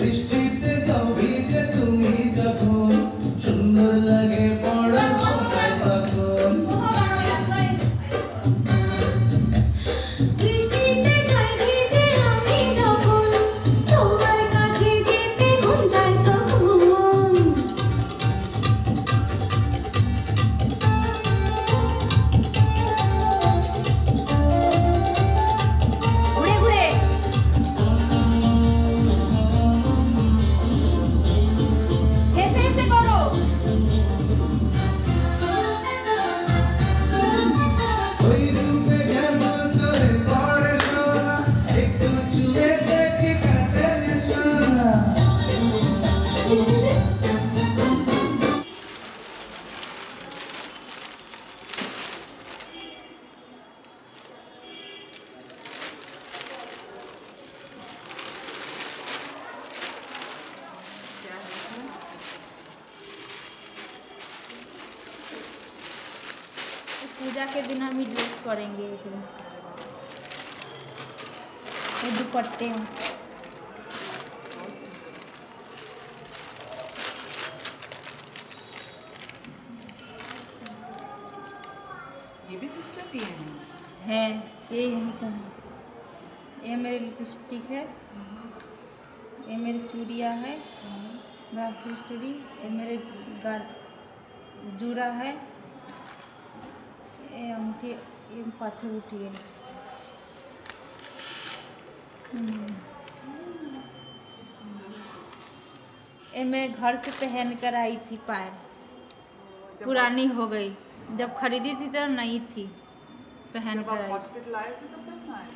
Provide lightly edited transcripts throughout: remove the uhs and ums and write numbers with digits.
বৃষ্টিতে যাও ভিজে তুমি যখন সুন্দর লাগে পড়া তখন বৃষ্টিতে যাই ভিজে আমি যখন তোমার কাছে যেতে মন চায় তখন ঘুরে ঘুরে হেসে হেসে করো ওই রূপে যেমন চলে পড়ে সোনা একটু চুলে দেখে কাছে সোনা पूजा के दिन हम ही ड्रेस करेंगे ये ड्रेस ये दुपट्टे हैं ये भी सिस्टर की है ये यहीं का है ये मेरी लिपस्टिक है ये मेरी चूड़ियाँ है बाकी चूड़ी ये मेरे जूरा है ये अंगूठी ये पाथर उठी है ये मैं घर से पहन कर आई थी पायल पुरानी हो गई जब खरीदी थी तो नई थी पहन जब कर आप आई हॉस्पिटल आए थे तो पहनना है।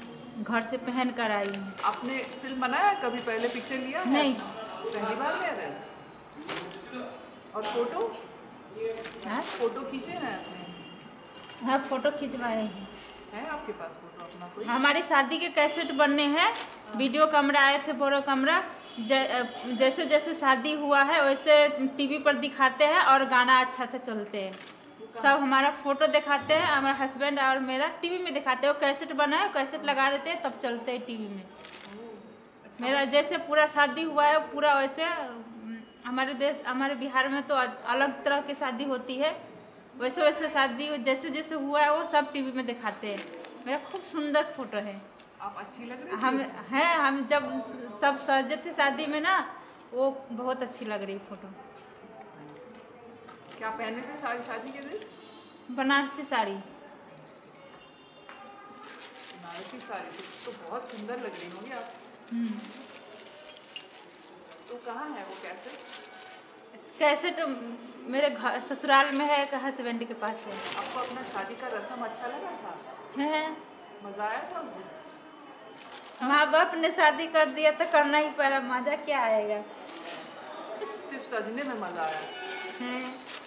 घर से पहन कर आई हूँ आपने फिल्म बनाया है? कभी पहले पिक्चर लिया है? नहीं पहली बार ले रहे हैं? और फोटो हाँ फोटो खींचे हैं आपने? हाँ फोटो खिंचवाए हैं है आपके पास फोटो अपना कोई? हमारी शादी के कैसेट बनने हैं वीडियो कैमरा आए थे बड़ो कैमरा जैसे जैसे शादी हुआ है वैसे टीवी पर दिखाते हैं और गाना अच्छा अच्छा चलते हैं सब हमारा फोटो दिखाते हैं हमारा हस्बैंड और मेरा टीवी में दिखाते हैं वो कैसेट बना है कैसेट लगा देते हैं तब चलते हैं टीवी में मेरा जैसे पूरा शादी हुआ है पूरा वैसे हमारे बिहार में तो अलग तरह की शादी होती है वैसे वैसे शादी जैसे जैसे हुआ है वो सब टीवी में दिखाते हैं मेरा खूब सुंदर फोटो है आप अच्छी लग रही हम जब सब सजे थे शादी में ना वो बहुत अच्छी लग रही फोटो क्या पहने थे शादी के दिन? बनारसी साड़ी बनारसी साड़ी तो बहुत सुंदर लग रही होंगी आप। तो कहाँ है वो कैसे तो मेरे घर ससुराल में है हस्बैंड के पास है आपको अपना शादी का रस्म अच्छा लगा था? है मजा आया था उसमें? माँ बाप ने शादी कर दिया तो करना ही पड़ा मजा क्या आएगा सिर्फ सजने में मजा आया? है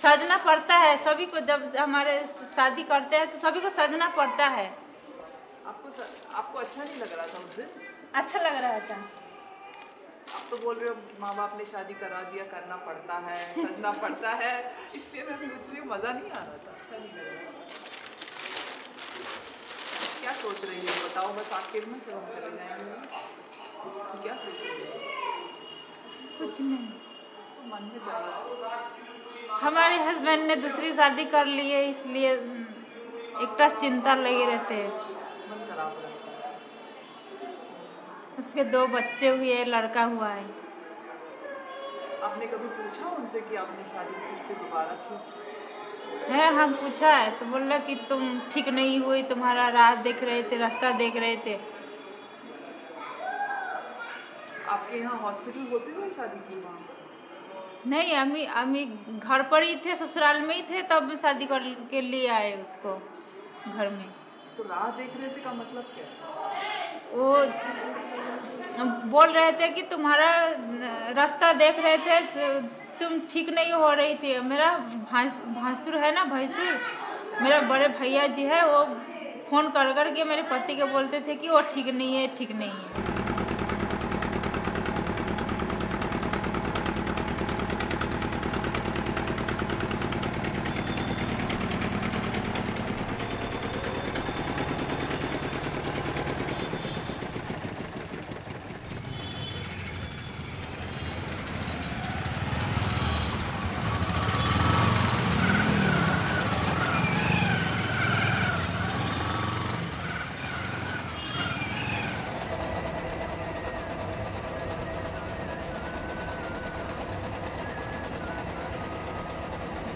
सजना पड़ता है सभी को जब हमारे शादी करते हैं तो सभी को सजना पड़ता है आपको अच्छा नहीं लग रहा था उस दिन? अच्छा लग रहा था आप तो बोल रहे हो माँ बाप ने शादी करा दिया करना पड़ता है सजना पड़ता है इसलिए मैं पूछ रही हूँ मज़ा नहीं आ रहा था अच्छा नहीं लग रहा क्या सोच रही है बताओ बस आखिर में फिर हम चले जाएंगे क्या सोच रही है? कुछ नहीं तो मन में चल रहा है हमारे हस्बैंड ने दूसरी शादी कर ली है इसलिए एक चिंता लगे रहते हैं मन खराब रहता है। उसके 2 बच्चे हुए लड़का हुआ है आपने कभी पूछा उनसे कि आपने शादी फिर से दोबारा की? है हम पूछा है तो बोल रहा कि तुम ठीक नहीं हुई तुम्हारा राह देख रहे थे रास्ता देख रहे थे आपके यहाँ हॉस्पिटल होते हुए शादी की वहाँ? नहीं हम घर पर ही थे ससुराल में ही थे तब शादी कर के लिए आए उसको घर में तो राह देख रहे थे का मतलब क्या? वो बोल रहे थे कि तुम्हारा रास्ता देख रहे थे तुम ठीक नहीं हो रही थी मेरा भासुर है ना भैंसुर मेरा बड़े भैया जी है वो फ़ोन कर के मेरे पति के बोलते थे कि वो ठीक नहीं है ठीक नहीं है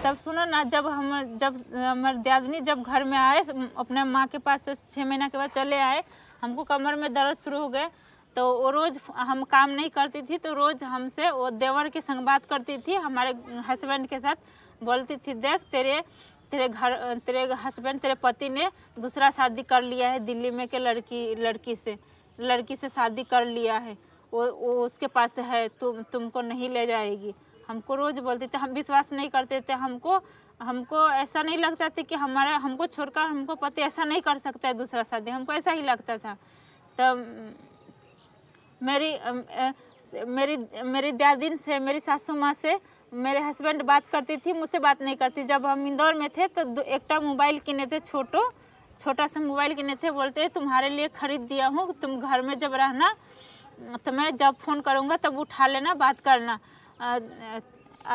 तब सुनो ना, जब हमारे दादनी जब घर में आए अपने माँ के पास से 6 महीना के बाद चले आए, हमको कमर में दर्द शुरू हो गए। तो वो रोज़ हम काम नहीं करती थी, तो रोज़ हमसे वो देवर के संग बात करती थी, हमारे हस्बैंड के साथ बोलती थी, देख तेरे हस्बैंड तेरे पति ने दूसरा शादी कर लिया है, दिल्ली में के लड़की से शादी कर लिया है, वो उसके पास है, तुमको नहीं ले जाएगी। हमको रोज़ बोलते थे, हम विश्वास नहीं करते थे। हमको ऐसा नहीं लगता था कि हमको छोड़कर हमको पति ऐसा नहीं कर सकता है दूसरा शादी, हमको ऐसा ही लगता था। तब मेरी दादी से, मेरी सासू माँ से मेरे हस्बैंड बात करती थी, मुझसे बात नहीं करती। जब हम इंदौर में थे तो एक मोबाइल किने थे, छोटा सा मोबाइल किने थे, बोलते तुम्हारे लिए खरीद दिया हूँ, तुम घर में जब रहना तो मैं जब फ़ोन करूँगा तब उठा लेना, बात करना।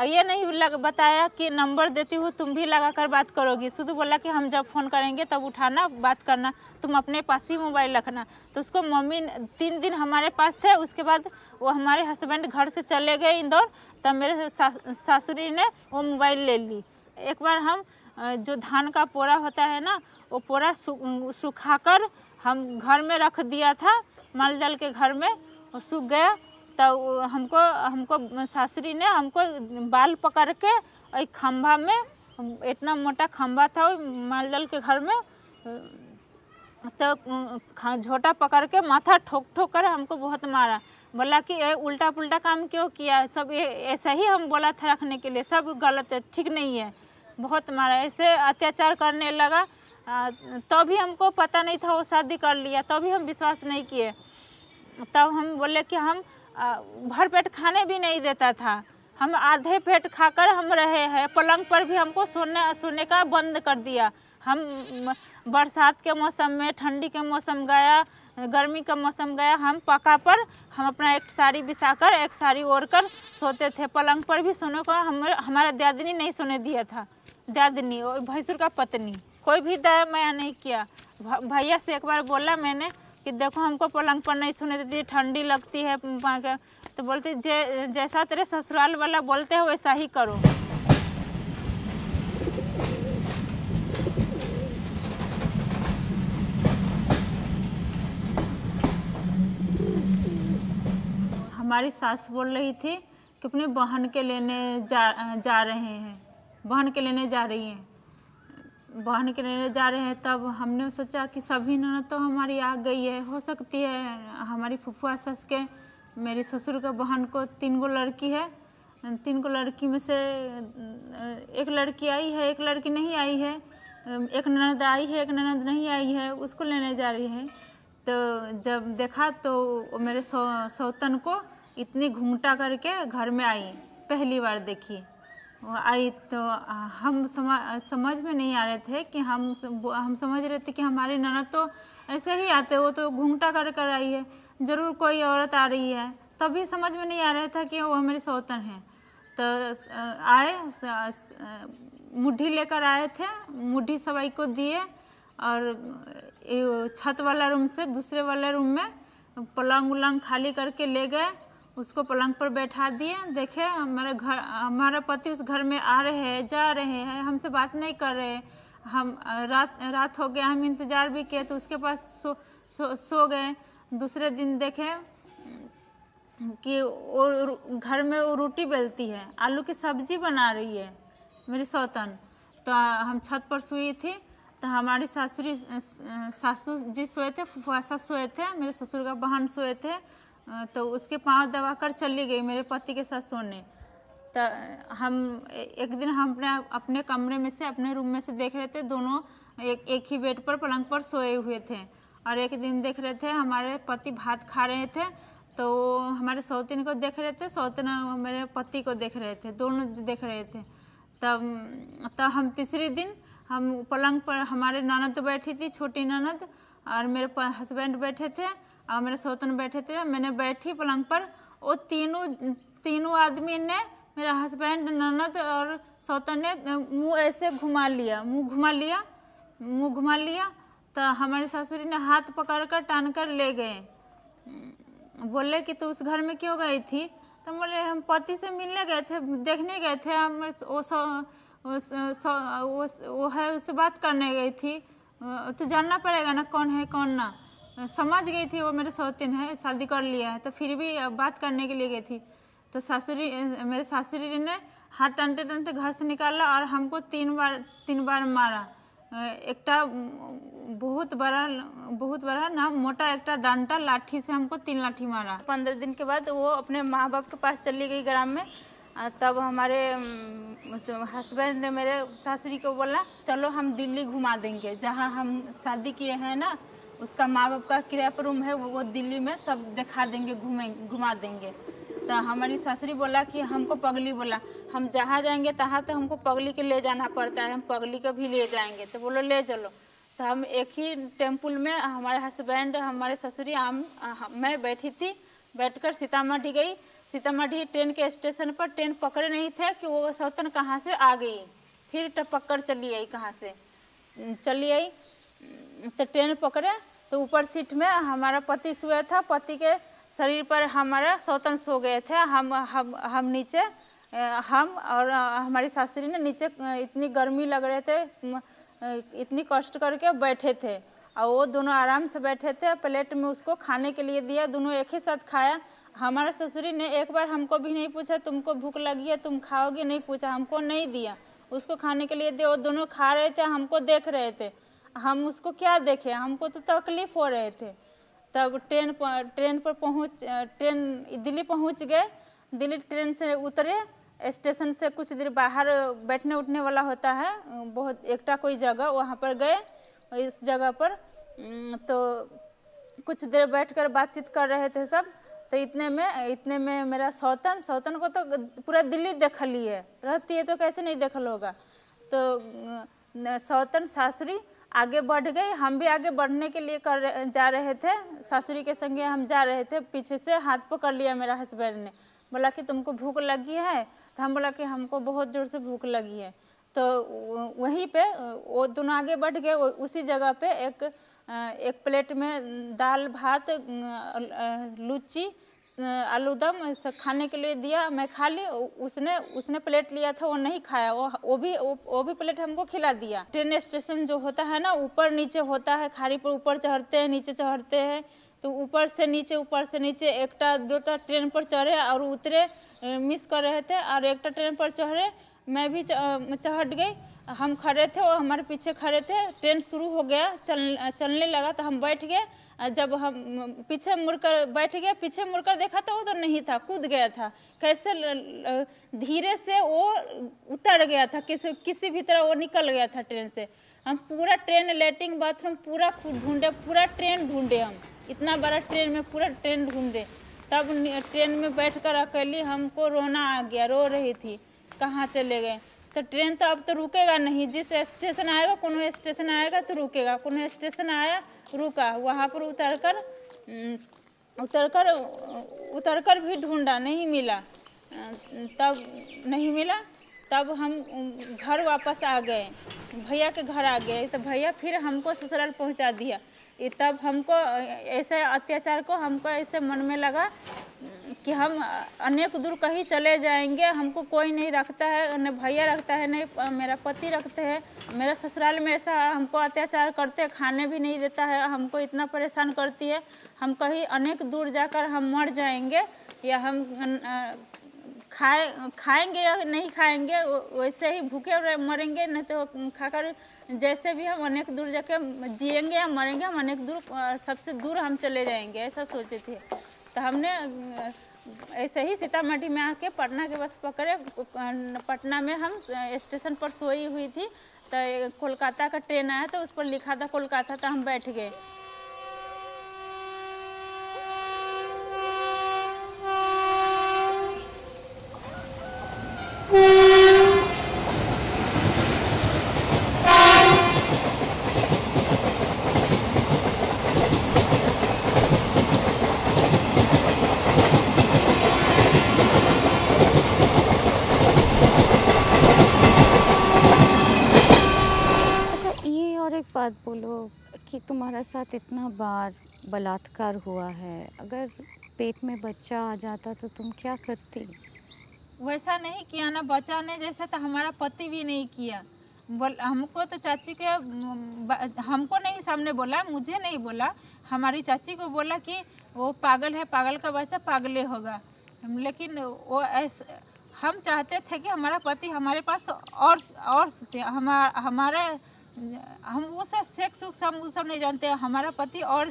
ये नहीं बताया कि नंबर देती हूँ तुम भी लगा कर बात करोगी, शुद्ध बोला कि हम जब फ़ोन करेंगे तब उठाना, बात करना, तुम अपने पास ही मोबाइल रखना। तो उसको मम्मी 3 दिन हमारे पास थे, उसके बाद वो हमारे हस्बैंड घर से चले गए इंदौर, तब मेरे सासुरी ने वो मोबाइल ले ली। एक बार हम जो धान का पोरा होता है ना, वो पोरा सुखाकर हम घर में रख दिया था, माल जाल के घर में, वो सूख गया। तो हमको सासुरी ने हमको बाल पकड़ के एक खंभा में, इतना मोटा खंभा था माल जाल के घर में, तो झोटा पकड़ के माथा ठोक कर हमको बहुत मारा। बोला कि ये उल्टा पुल्टा काम क्यों किया, सब ये ऐसा ही हम बोला था रखने के लिए, सब गलत है, ठीक नहीं है। बहुत मारा, ऐसे अत्याचार करने लगा। तो भी हमको पता नहीं था वो शादी कर लिया, तो भी हम विश्वास नहीं किए। तब हम बोले कि हम भर पेट खाने भी नहीं देता था, हम आधे पेट खाकर हम रहे हैं। पलंग पर भी हमको सोने का बंद कर दिया। हम बरसात के मौसम में, ठंडी के मौसम गया, गर्मी का मौसम गया, हम पक्का पर हम अपना एक साड़ी बिछाकर, एक साड़ी ओढ़कर सोते थे। पलंग पर भी सोने को हमारा दादनी नहीं सोने दिया था। दादनी भैंसुर का पत्नी, कोई भी दया माया नहीं किया। भैया से एक बार बोला मैंने कि देखो हमको पलंग पर नहीं सोने देती, ठंडी लगती है, तो बोलते जैसा तेरे ससुराल वाला बोलते हैं वैसा ही करो। हमारी सास बोल रही थी कि अपने बहन के लेने जा रहे हैं, बहन के लेने जा रही हैं, बहन के लेने जा रहे हैं। तब हमने सोचा कि सभी ननद तो हमारी आ गई है, हो सकती है हमारी फुफुआ सस के, मेरी ससुर के बहन को 3 गो लड़की है, 3 गो लड़की में से एक लड़की आई है, एक लड़की नहीं आई है, एक ननद आई है, एक ननद नहीं आई है, उसको लेने जा रही है। तो जब देखा तो मेरे सौतन को इतनी घूंघटा करके घर में आई, पहली बार देखी वो आई। तो हम समझ में नहीं आ रहे थे कि हम समझ रहे थे कि हमारी ननद तो ऐसे ही आते, वो तो घूंघटा कर आई है, ज़रूर कोई औरत आ रही है। तभी समझ में नहीं आ रहा था कि वो हमारे सौतन हैं। तो आए, मुट्ठी लेकर आए थे, मुट्ठी सबाई को दिए और छत वाला रूम से दूसरे वाले रूम में पलंग उलंग खाली करके ले गए, उसको पलंग पर बैठा दिए। देखे हमारा पति उस घर में आ रहे हैं, जा रहे हैं, हमसे बात नहीं कर रहे। हम रात हो गया, हम इंतज़ार भी किए, तो उसके पास सो गए। दूसरे दिन देखे कि वो घर में वो रोटी बेलती है, आलू की सब्जी बना रही है मेरी सौतन। तो हम छत पर सोई थी, तो हमारी सासू जी सोए थे, फुफुआ सास सोए थे, मेरे ससुर का बहन सोए थे। तो उसके पाँव दबाकर चली गई मेरे पति के साथ सोने। तो हम एक दिन हम अपने कमरे में से, अपने रूम में से देख रहे थे, दोनों एक ही बेड पर पलंग पर सोए हुए थे। और एक दिन देख रहे थे हमारे पति भात खा रहे थे, तो हमारे सौतीन को देख रहे थे, सौतीन मेरे पति को देख रहे थे, दोनों देख रहे थे। तब हम तीसरी दिन हम पलंग पर, हमारे ननद बैठी थी, छोटी ननद, और मेरे हस्बैंड बैठे थे और मेरे सौतन बैठे थे। मैंने बैठी पलंग पर, वो तीनों आदमी ने, मेरा हस्बैंड, ननद और सौतन ने मुँह ऐसे घुमा लिया, मुँह घुमा लिया। तो हमारी सासुरी ने हाथ पकड़कर टान कर ले गए। बोले कि तू उस घर में क्यों गई थी? तो बोले हम पति से मिलने गए थे, देखने गए थे, हम वो है, उससे बात करने गई थी। तो जानना पड़ेगा ना कौन है कौन ना। समझ गई थी वो मेरे सौतीन है, शादी कर लिया है, तो फिर भी बात करने के लिए गई थी। तो मेरे सासुरी ने हाथ टनते टनते घर से निकाला और हमको तीन बार मारा। एकटा बहुत बड़ा ना मोटा एकटा डंडा लाठी से हमको 3 लाठी मारा। 15 दिन के बाद वो अपने माँ बाप के पास चली गई ग्राम में। तब हमारे हस्बैंड ने मेरे सासुरी को बोला चलो हम दिल्ली घुमा देंगे, जहाँ हम शादी किए हैं ना उसका माँ बाप का किराया रूम है, वो दिल्ली में सब दिखा देंगे, घुमा देंगे। तो हमारी सासुरी बोला कि हमको पगली बोला, हम जहाँ जाएंगे तहाँ तो हमको पगली के ले जाना पड़ता है, हम पगली को भी ले जाएंगे। तो बोलो ले चलो। तो हम एक ही टेम्पुल में हमारे हस्बैंड, हमारे ससुरी, मैं बैठी थी। बैठकर सीतामढ़ी गई। सीतामढ़ी ट्रेन के स्टेशन पर ट्रेन पकड़े नहीं थे कि वो सौतन कहाँ से आ गई, फिर टपक्कर चली आई, कहाँ से चली आई। तो ट्रेन पकड़े तो ऊपर सीट में हमारा पति सोया था, पति के शरीर पर हमारा सौतन सो गए थे। हम नीचे, हम और हमारी सासुरी ने नीचे, इतनी गर्मी लग रहे थे, इतनी कष्ट करके बैठे थे और वो दोनों आराम से बैठे थे। प्लेट में उसको खाने के लिए दिया, दोनों एक ही साथ खाया। हमारा ससुरी ने एक बार हमको भी नहीं पूछा तुमको भूख लगी है तुम खाओगे, नहीं पूछा, हमको नहीं दिया, उसको खाने के लिए दिया। वो दोनों खा रहे थे, हमको देख रहे थे, हम उसको क्या देखे, हमको तो तकलीफ हो रहे थे। तब ट्रेन दिल्ली पहुंच गए। दिल्ली ट्रेन से उतरे, स्टेशन से कुछ देर बाहर बैठने उठने वाला होता है बहुत एकटा कोई जगह, वहाँ पर गए। इस जगह पर तो कुछ देर बैठकर बातचीत कर रहे थे सब। तो इतने में मेरा सौतन को तो पूरा दिल्ली देख ली है, रहती है तो कैसे नहीं देखल होगा। तो सौतन सासुरी आगे बढ़ गई, हम भी आगे बढ़ने के लिए जा रहे थे, सासुरी के संगे हम जा रहे थे। पीछे से हाथ पकड़ लिया मेरा हस्बैंड ने, बोला कि तुमको भूख लगी है। तो हम बोला कि हमको बहुत ज़ोर से भूख लगी है। तो वहीं पे वो दोनों आगे बढ़ गए। उसी जगह पे एक प्लेट में दाल भात लुच्ची आलूदम खाने के लिए दिया, मैं खा ली। उसने प्लेट लिया था, वो नहीं खाया, वो भी प्लेट हमको खिला दिया। ट्रेन स्टेशन जो होता है ना ऊपर नीचे होता है, खाड़ी पर ऊपर चढ़ते हैं नीचे चढ़ते हैं। तो ऊपर से नीचे एकटा दोटा ट्रेन पर चढ़े और उतरे, मिस कर रहे थे। और एकटा ट्रेन पर चढ़े, मैं भी चढ़ गई। हम खड़े थे, वो हमारे पीछे खड़े थे। ट्रेन शुरू हो गया, चलने लगा तो हम बैठ गए। जब हम पीछे मुड़कर बैठ गए, पीछे मुड़कर देखा तो वो तो नहीं था, कूद गया था। कैसे धीरे से वो उतर गया था, किसी भी तरह वो निकल गया था ट्रेन से। हम पूरा ट्रेन, लैट्रिन बाथरूम पूरा ढूंढे, पूरा ट्रेन ढूंढे। हम इतना बड़ा ट्रेन में पूरा ट्रेन ढूंढे। तब ट्रेन में बैठकर अकेली हमको रोना आ गया, रो रही थी, कहाँ चले गए। तो ट्रेन तो अब तो रुकेगा नहीं, जिस स्टेशन आएगा, कोनो स्टेशन आएगा तो रुकेगा। कोनो स्टेशन आया, रुका, वहाँ पर उतरकर भी ढूंढा, नहीं मिला। तब नहीं मिला, तब हम घर वापस आ गए, भैया के घर आ गए। तो भैया फिर हमको ससुराल पहुँचा दिया। तब हमको ऐसे अत्याचार को हमको ऐसे मन में लगा कि हम अनेक दूर कहीं चले जाएंगे, हमको कोई नहीं रखता है, न भैया रखता है, नहीं मेरा पति रखते हैं। मेरा ससुराल में ऐसा हमको अत्याचार करते हैं, खाने भी नहीं देता है, हमको इतना परेशान करती है। हम कहीं अनेक दूर जाकर हम मर जाएंगे, या हम खाएंगे या नहीं खाएंगे, वैसे ही भूखे मरेंगे, नहीं तो खाकर जैसे भी हम अनेक दूर जाके जिएंगे या मरेंगे, हम अनेक दूर, सबसे दूर हम चले जाएंगे, ऐसा सोचे थे। तो हमने ऐसे ही सीतामढ़ी में आके पटना के बस पकड़े। पटना में हम स्टेशन पर सोई हुई थी, तो कोलकाता का ट्रेन आया, तो उस पर लिखा था कोलकाता, तो हम बैठ गए। बात बोलो कि तुम्हारा साथ इतना बार बलात्कार हुआ है, अगर पेट में बच्चा आ जाता तो तुम क्या करती? वैसा नहीं किया ना, बचाने जैसा तो हमारा पति भी नहीं किया। हमको तो चाची के हमको नहीं सामने बोला, मुझे नहीं बोला, हमारी चाची को बोला कि वो पागल है, पागल का बच्चा पागले होगा। लेकिन वो ऐसे हम चाहते थे कि हमारा पति हमारे पास और हमारा हम उसे सेक्स हम वो सब नहीं जानते, हमारा पति और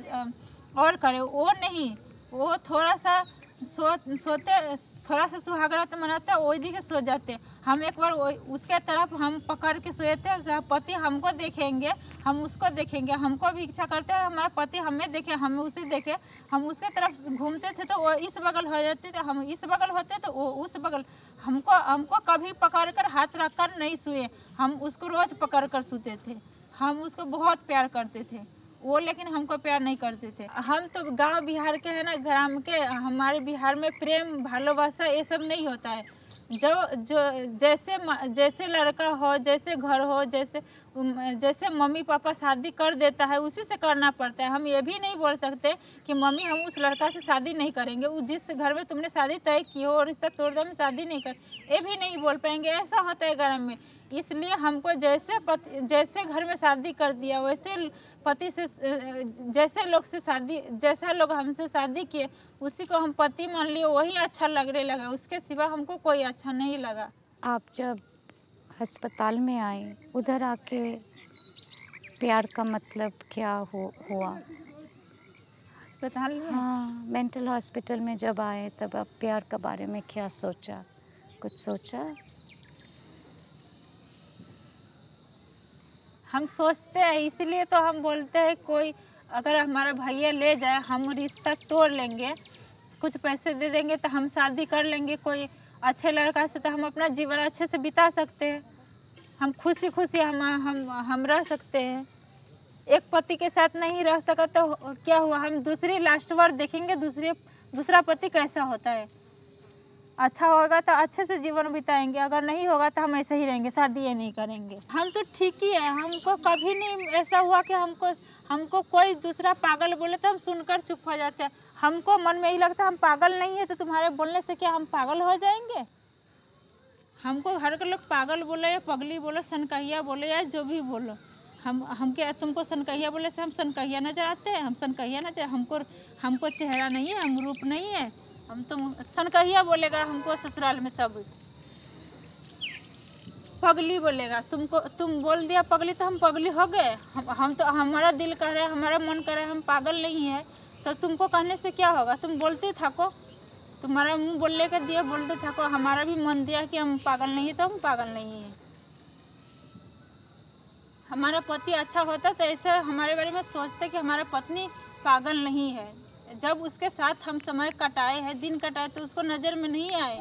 करे, वो नहीं, वो थोड़ा सा सोते थोड़ा सा सुहागरात मनाते वही दिखे सो जाते। हम एक बार उसके तरफ हम पकड़ के सोए थे, पति हमको देखेंगे, हम उसको देखेंगे, हमको भी इच्छा करते हैं हमारा पति हमें देखे, हम उसे देखे, हम उसके तरफ घूमते थे तो वो इस बगल हो जाते थे, हम इस बगल होते तो वो उस बगल। हमको कभी पकड़ कर हाथ रख कर नहीं सोए, हम उसको रोज़ पकड़ कर सोते थे। हम उसको बहुत प्यार करते थे, वो लेकिन हमको प्यार नहीं करते थे। हम तो गांव बिहार के हैं ना, ग्राम के, हमारे बिहार में प्रेम भालोबासा ये सब नहीं होता है। जो जैसे लड़का हो, जैसे घर हो, जैसे मम्मी पापा शादी कर देता है उसी से करना पड़ता है। हम ये भी नहीं बोल सकते कि मम्मी हम उस लड़का से शादी नहीं करेंगे, वो जिस घर में तुमने शादी तय की हो और रिश्ता तोड़ दो, हम शादी नहीं कर, ये भी नहीं बोल पाएंगे। ऐसा होता है ग्राम में। इसलिए हमको जैसे घर में शादी कर दिया वैसे पति से, जैसे लोग हमसे शादी किए उसी को हम पति मान लिए, वही अच्छा लगने लगा, उसके सिवा हमको कोई अच्छा नहीं लगा। आप जब अस्पताल में आए, उधर आके प्यार का मतलब क्या हुआ? अस्पताल में? हाँ, मेंटल हॉस्पिटल में जब आए तब आप प्यार के बारे में क्या सोचा? कुछ सोचा? हम सोचते हैं, इसलिए तो हम बोलते हैं कोई अगर हमारा भैया ले जाए हम रिश्ता तोड़ लेंगे, कुछ पैसे दे देंगे तो हम शादी कर लेंगे कोई अच्छे लड़का से, तो हम अपना जीवन अच्छे से बिता सकते हैं, हम खुशी खुशी हम रह सकते हैं। एक पति के साथ नहीं रह सका तो क्या हुआ, हम दूसरी लास्ट बार देखेंगे दूसरा पति कैसा होता है। अच्छा होगा तो अच्छे से जीवन बिताएंगे, अगर नहीं होगा तो हम ऐसे ही रहेंगे, शादी ये नहीं करेंगे। हम तो ठीक ही है, हमको कभी नहीं ऐसा हुआ कि हमको कोई दूसरा पागल बोले तो हम सुनकर चुप हो जाते हैं। हमको मन में ही लगता है हम पागल नहीं है तो तुम्हारे बोलने से क्या हम पागल हो जाएंगे। हमको हर लोग पागल बोले या पगली बोलो, सनकहिया बोले या जो भी बोलो, हम क्या तुमको सनकहिया बोले से हम सनकहिया नजर आते हैं? हम सनकहिया नजर, हमको चेहरा नहीं है, हम रूप नहीं है, हम तो सनकहिया बोलेगा हमको ससुराल में सब। पगली बोलेगा, तुम बोल दिया पगली तो हम पगली हो गए। हम तो हमारा दिल कर रहा है, हमारा मन कर रहा है, हम पागल नहीं है तो तुमको कहने से क्या होगा, तुम बोलते थको, तुम्हारा मुंह बोलने के दिया बोलते थको, हमारा भी मन दिया कि हम पागल नहीं है तो हम पागल नहीं है। हमारा पति अच्छा होता तो ऐसे हमारे बारे में सोचते कि हमारा पत्नी पागल नहीं है। जब उसके साथ हम समय कटाए हैं, दिन कटाए, तो उसको नज़र में नहीं आए।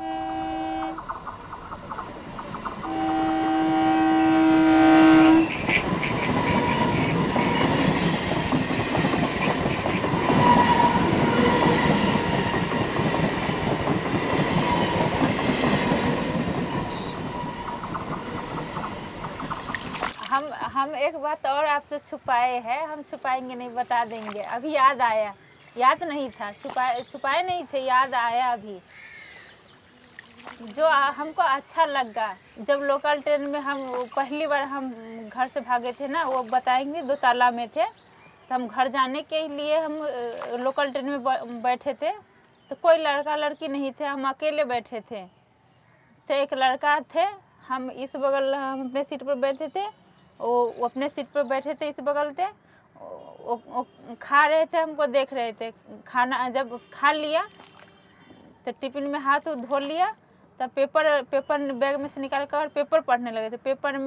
हम एक बात और आपसे छुपाए हैं, हम छुपाएंगे नहीं, बता देंगे। अभी याद आया, याद नहीं था, छुपाए नहीं थे, याद आया अभी। जो हमको अच्छा लगा जब लोकल ट्रेन में हम पहली बार हम घर से भागे थे ना, वो बताएंगे, 2 ताला में थे, तो हम घर जाने के लिए हम लोकल ट्रेन में बैठे थे, तो कोई लड़का लड़की नहीं थे, हम अकेले बैठे थे। तो एक लड़का थे, हम इस बगल हम अपने सीट पर बैठे थे, वो अपने सीट पर बैठे थे, इस बगल थे, वो खा रहे थे, हमको देख रहे थे। खाना जब खा लिया तो टिफिन में हाथ धो लिया, तब पेपर बैग में से निकाल कर पेपर पढ़ने लगे थे। पेपर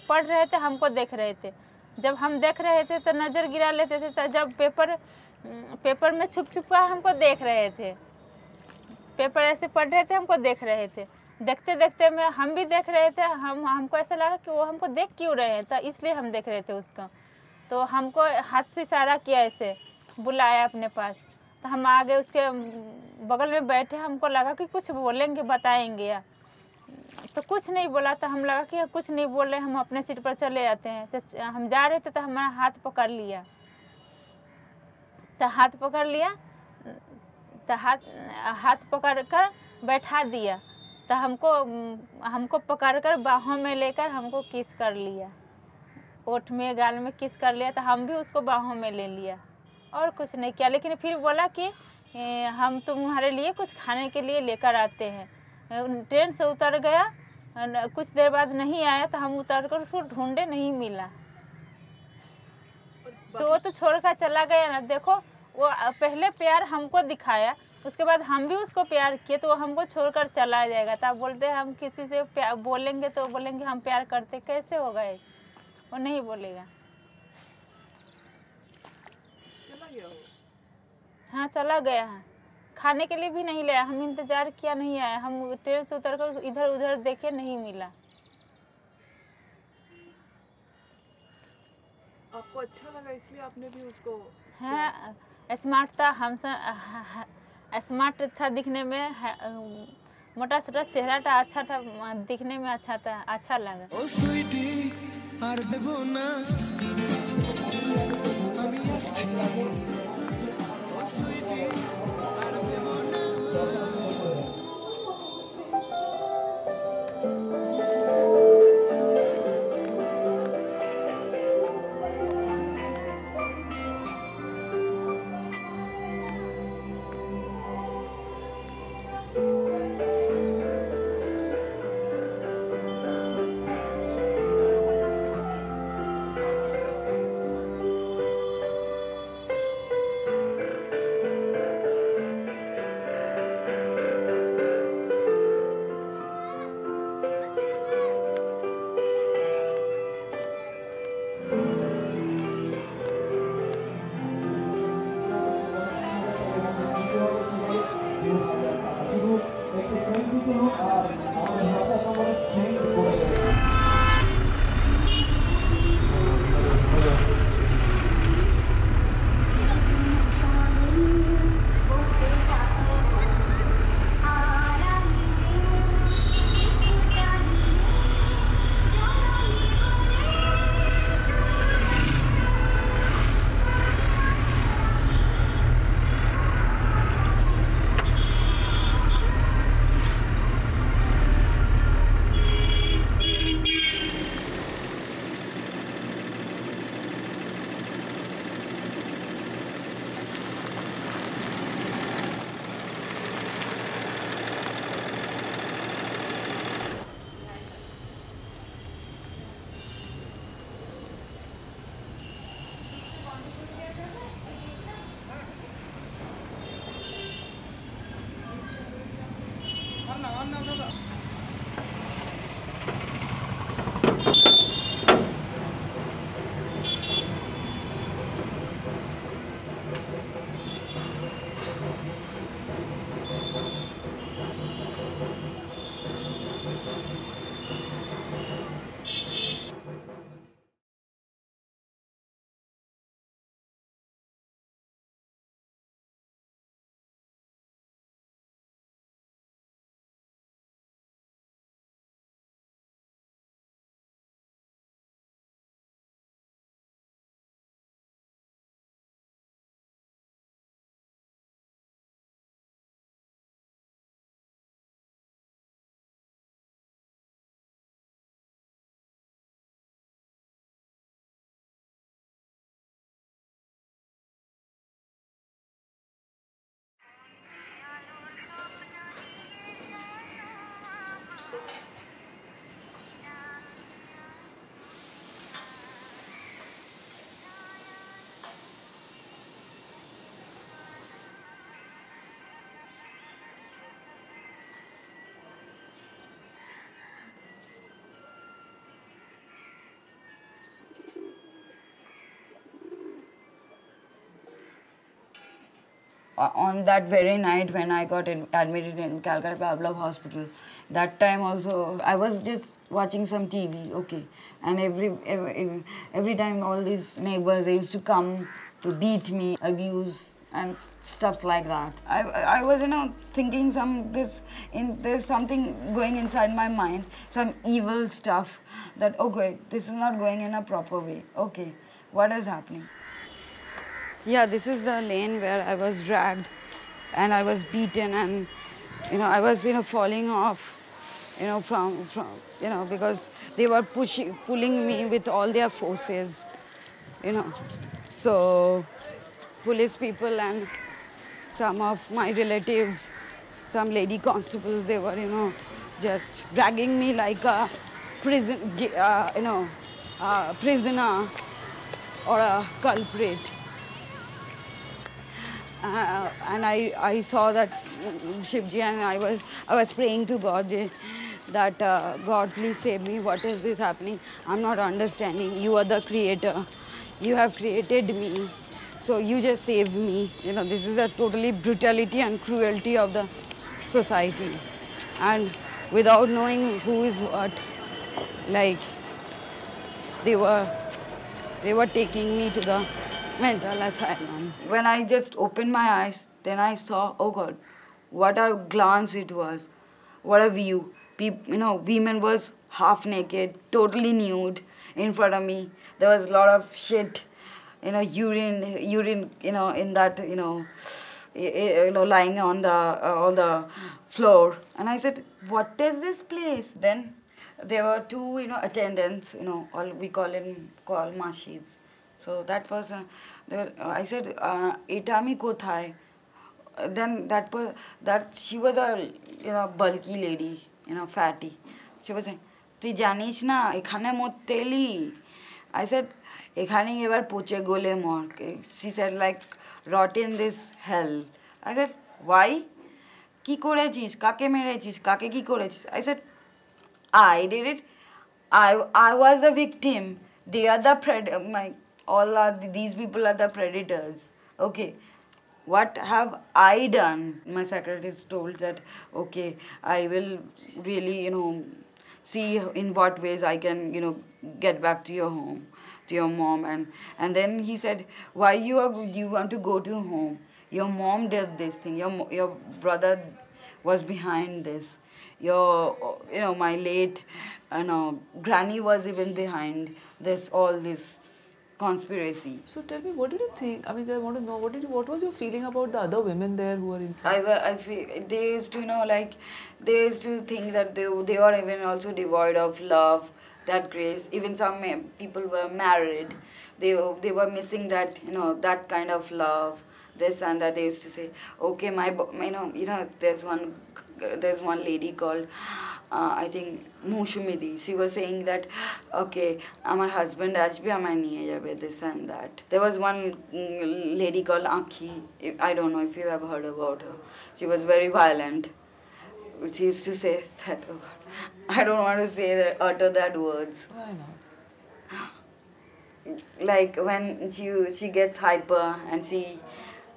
पढ़ रहे थे, हमको देख रहे थे। जब हम देख रहे थे तो नज़र गिरा लेते थे, तो जब पेपर में छुप कर हमको देख रहे थे, पेपर ऐसे पढ़ रहे थे, हमको देख रहे थे। देखते देखते में हम भी देख रहे थे, हमको ऐसा लगा कि वो हमको देख क्यों रहे हैं, तो इसलिए हम देख रहे थे उसको। तो हमको हाथ से इशारा किया, ऐसे बुलाया अपने पास, तो हम आगे उसके बगल में बैठे। हमको लगा कि कुछ बोलेंगे, बताएंगे या, तो कुछ नहीं बोला। तो हम लगा कि कुछ नहीं बोल रहे, हम अपने सीट पर चले जाते हैं। तो हम जा रहे थे तो हमारा हाथ पकड़ लिया, तो हाथ पकड़ लिया, तो हाथ पकड़ कर बैठा दिया। तो हमको पकड़कर बाहों में लेकर हमको किस कर लिया, ओठ में गाल में किस कर लिया। तो हम भी उसको बाहों में ले लिया और कुछ नहीं किया। लेकिन फिर बोला कि हम तुम्हारे लिए कुछ खाने के लिए लेकर आते हैं। ट्रेन से उतर गया, कुछ देर बाद नहीं आया तो हम उतर कर उसको ढूंढे, नहीं मिला। तो वो तो छोड़कर चला गया ना। देखो वो पहले प्यार हमको दिखाया, उसके बाद हम भी उसको प्यार किए, तो वो हमको छोड़कर चला जाएगा। तो आप बोलते हैं हम किसी से बोलेंगे तो बोलेंगे हम प्यार करते, कैसे होगा? वो नहीं बोलेगा। चला गया वो? हाँ चला गया है, खाने के लिए भी नहीं लाया। हम इंतजार किया, नहीं आया। हम ट्रेन से उतर कर इधर उधर देखे, नहीं मिला। आपको अच्छा लगा इसलिए आपने भी उसको? हाँ स्मार्ट था, हमसे स्मार्ट था दिखने में, मोटा सोटा चेहरा था, अच्छा था दिखने में, अच्छा था, अच्छा लगा। ও সুইটি আর দেব না আমি আসছি ও সুইটি আর দেব না On that very night when I got admitted in Calcutta Pavlov Hospital, that time also I was just watching some TV, okay, and every time all these neighbors, they used to come to beat me, abuse and stuff like that. I was, thinking there's something going inside my mind, some evil stuff that, okay, this is not going in a proper way, okay, what is happening? Yeah, this is the lane where I was dragged and I was beaten and, I was, falling off from because they were pulling me with all their forces, So police people and some of my relatives, some lady constables, they were, just dragging me like a prisoner or a culprit. And I saw that Shivji, and I was praying to God that God, please save me. What is this happening? I'm not understanding. You are the creator. You have created me. So you just save me. This is a totally brutality and cruelty of the society. And without knowing who is what, like they were taking me to the mental asylum. When I just opened my eyes, then I saw, oh God, what a glance it was. What a view. Women was half naked, totally nude in front of me. There was a lot of shit, urine, in that, lying on the floor. And I said, what is this place? Then there were two, attendants, we call mashis. So that person, I said, Itami kothai. Then that she was a bulky lady, fatty. She was saying, "Tu janish na, ekhane motteli." I said, "Ekhane ebar poche gole mor." She said, like, rot in this hell. I said, why? Ki korechish? Kake merechish? Kake ki korechish? I said, I did it. I was the victim. They are the these people are the predators. Okay. What have I done? My secretary told that, okay, I will really, see in what ways I can, get back to your home, to your mom. And then he said, why you want to go to home? Your mom did this thing. Your brother was behind this. My late, granny was even behind all this conspiracy. So tell me, what did you think? I mean, I want to know, what was your feeling about the other women there who were inside? I feel they used to, they used to think that they were even also devoid of love, that grace. Even some people were married. They were missing that, that kind of love, this and that. They used to say, okay, there's one lady called, I think, Mushumidi. She was saying that, okay, amar husband ashbe amar niye jabe, this and that. There was one lady called Akhi. I don't know if you have heard about her. She was very violent. She used to say that, oh God, I don't want to utter that words. Why not? Like when she gets hyper and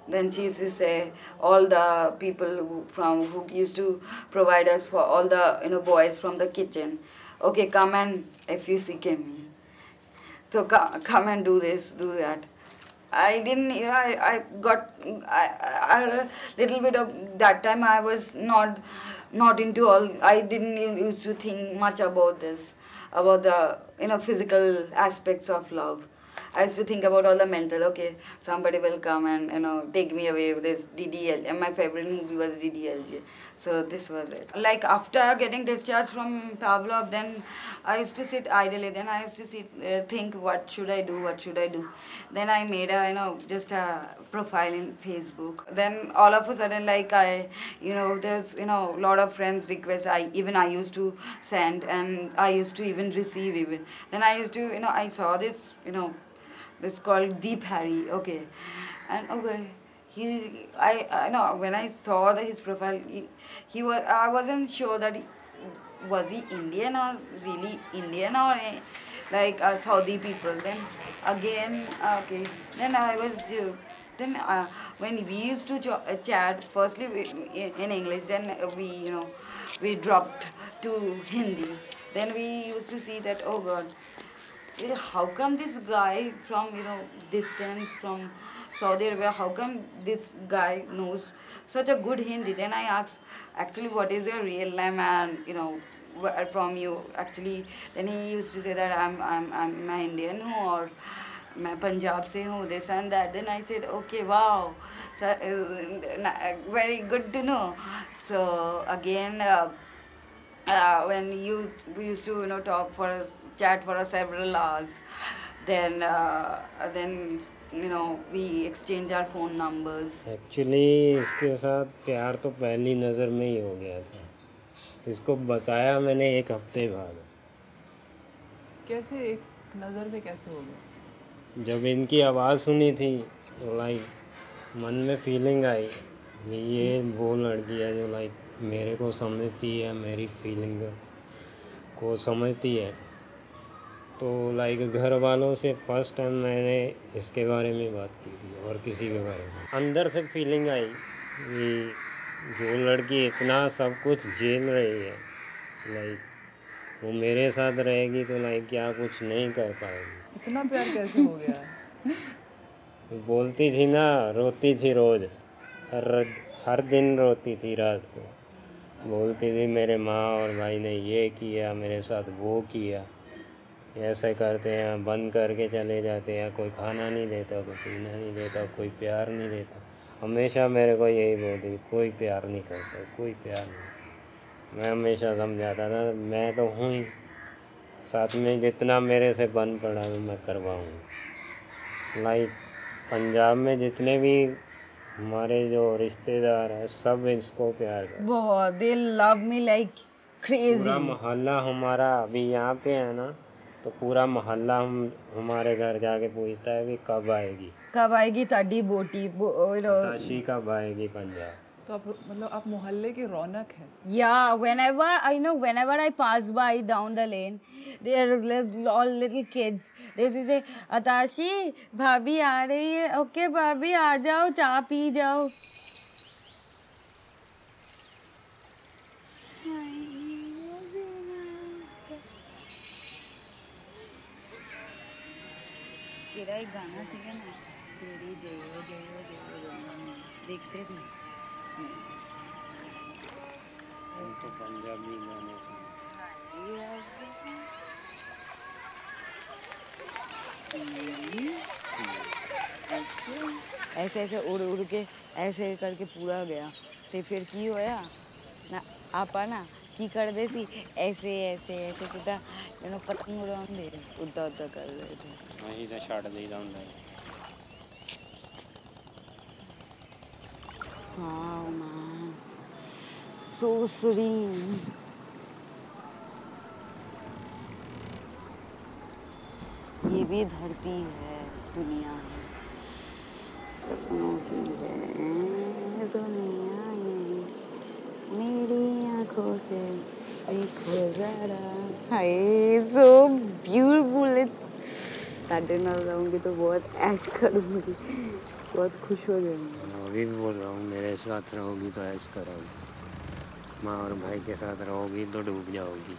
then she used to say, all the people who used to provide us for all the boys from the kitchen, okay, come and FUCK me. So come and do this, do that. I didn't, I got a little bit of that time. I was not into all. I didn't used to think much about this, about the physical aspects of love. I used to think about all the mental, okay, somebody will come and, take me away with this DDL. And my favorite movie was DDLJ. So this was it. Like after getting discharged from Pavlov, then I used to sit idly. Then I used to think, what should I do? What should I do? Then I made just a profile in Facebook. Then all of a sudden, like there's, a lot of friends requests I used to send, and I used to even receive even. Then I used to, I saw this, this called Deep Harry, okay. And okay, I know when I saw his profile, I wasn't sure that was he Indian or really Indian or like Saudi people. Then again, okay, then I was, then when we used to chat, firstly in English, then we dropped to Hindi. Then we used to see that, oh God, how come this guy from, distance from Saudi Arabia, how come this guy knows such a good Hindi? Then I asked, actually, what is your real name and, where from you actually? Then he used to say that I'm Indian or मैं पंजाब से हूँ, this and that. Then I said, okay, wow, so, very good to know. So again, when we used to talk for chat for several hours. Then we exchange our phone numbers. Actually इसके साथ प्यार तो पहली नज़र में ही हो गया था। इसको बताया मैंने 1 हफ्ते बाद। कैसे एक नज़र में कैसे हो गया? जब इनकी आवाज़ सुनी थी लाइक मन में फीलिंग आई कि ये वो लड़की है जो लाइक मेरे को समझती है, मेरी फीलिंग को समझती है। तो लाइक घर वालों से फर्स्ट टाइम मैंने इसके बारे में बात की थी और किसी के बारे में। अंदर से फीलिंग आई कि जो लड़की इतना सब कुछ झेल रही है लाइक वो मेरे साथ रहेगी तो लाइक क्या कुछ नहीं कर पाएगी। इतना प्यार कैसे हो गया? बोलती थी ना, रोती थी रोज़, हर दिन रोती थी रात को। बोलती थी मेरे माँ और भाई ने ये किया, मेरे साथ वो किया, ऐसे करते हैं, बंद करके चले जाते हैं, कोई खाना नहीं देता, कोई पीना नहीं देता, कोई प्यार नहीं देता। हमेशा मेरे को यही बोलती, कोई प्यार नहीं करता, कोई प्यार नहीं। मैं हमेशा समझाता था मैं तो हूँ ही, साथ में जितना मेरे से बन पड़ा तो मैं करवाऊँ। लाइक पंजाब में जितने भी हमारे जो रिश्तेदार हैं सब इसको प्यार करते। बहुत, they love me like crazy। पूरा मोहल्ला हमारा अभी यहाँ पे है ना, तो पूरा मोहल्ला हमारे घर जाके पूछता है कि कब आएगी ताड़ी बोटी, ताशी कब आएगी पंजाब। तो आप मतलब आप मोहल्ले की रौनक है। Yeah, whenever I pass by down the lane, there live all little kids. They used to say, "Atashi, भाभी आ रही है, okay भाभी आ जाओ, चाय पी जाओ।" तेरा एक गाना सीखा ना, तेरी जय जय जय, देखते थे। तो पंजाबी गाने ऐसे ऐसे उड़ उड़ के ऐसे करके पूरा गया। तो फिर की होया ना आपा ना की कर दे सी ऐसे ऐसे ऐसे किता पतंग उड़ाउंदे उदा उदा कर रहे थे। वहीं तो छड़ देदा हुंदा है। Wow, man. So serene. ये भी धरती है, दुनिया है, सपनों की है दुनिया ये, मेरी आँखों से देखो जरा। हाय, so beautiful। ताड़े ना जाऊंगी तो बहुत ऐश करूंगी, बहुत खुश हो जाऊंगी। अभी भी बोल रहा हूँ मेरे साथ रहोगी तो ऐश करोगी, माँ और भाई के साथ रहोगी तो डूब जाओगी।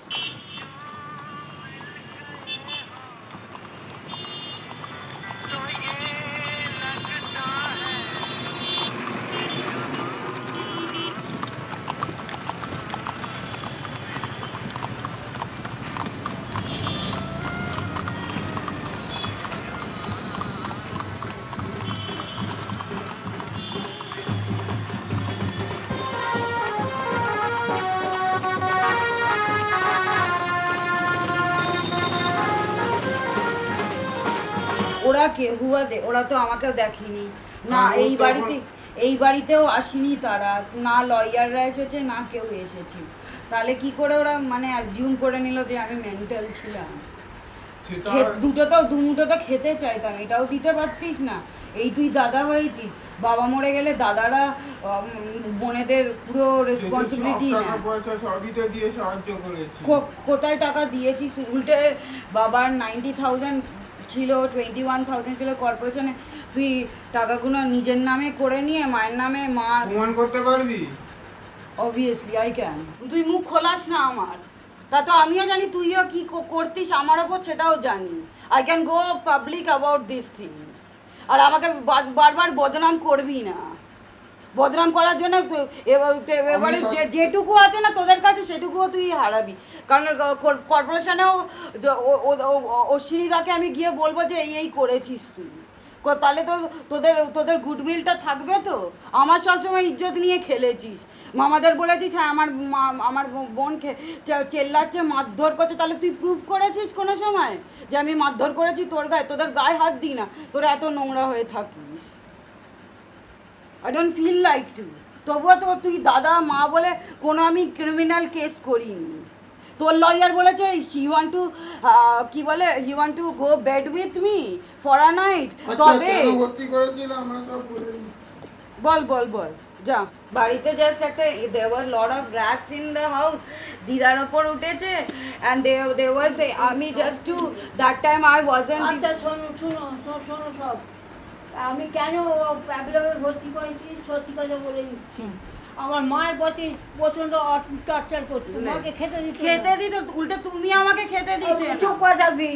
ওরা কে হুয়াদে, ওরা তো আমাকেও দেখেনি না, এই বাড়িতেও আসেনি তারা, না লয়াররা এসেছে না কেউ এসেছে। তাহলে কি করে ওরা মানে অ্যাজিউম করে নিল যে আমি মেন্টাল ছিলাম? দুমুটো তো খেতে চাইতাম, এটাও দিতে পারতিস না। এই তুই দাদা হয়েছিস, বাবা মরে গেলে দাদারা বোনেদের পুরো রেসপন্সিবিলিটি নেয়। কোথায় টাকা দিয়েছিস? উল্টে বাবার 90,000 ছিল, 21,000 ছিল কর্পোরেশনে, তুই টাকাগুলো নিজের নামে করে নিয়ে মায়ের নামে মা প্রমাণ করতে পারবি? Obviously I can. তুই মুখ খোলাস না আমার, তা তো আমিও জানি তুইও কি করতিস আমার ওপর, সেটাও জানি। I can go public about this thing. আর আমাকে বারবার বদনাম করবি না, বদনাম করার জন্য এবারে যেটুকু আছে না তোদের কাছে সেটুকুও তুই হারাবি। কারণ কর্পোরেশনেও অশ্বিনীদাকে আমি গিয়ে বলবো যে এই করেছিস তুই, তাহলে তো তোদের তোদের গুডউইলটা থাকবে তো। আমার সবসময় ইজ্জত নিয়ে খেলেছিস, মামাদের বলেছিস হ্যাঁ আমার বোন চেল্লাচ্ছে মারধর করছে, তাহলে তুই প্রুফ করেছিস কোনো সময় যে আমি মারধর করেছি তোর গায়ে? তোদের গায়ে হাত দিই না, তোরা এত নোংরা হয়ে থাকিস। I don't feel like to. তবুও তো তুই দাদা মা বলে কোনো আমি ক্রিমিনাল কেস করিনি। তোর লয়ার বলেছে হি ওয়ান্ট টু কি বলে he want to go bed with me for a night. তবে বল বল বল যা। বাড়িতে জাস্ট একটা there were lot of rats in the house, দিদার ওপর উঠেছে and they was আমি just to that time I wasn't। আচ্ছা শোনো সব, আমি কেন প্যাবলমে ভর্তি করেছি সত্যি কথা বলে দিচ্ছি। আমার মায়ের প্রচন্ড টর্চার করতো, মাকে খেতে দিত, উল্টে তুমি আমাকে খেতে দিতে। চুপ করে থাকবি।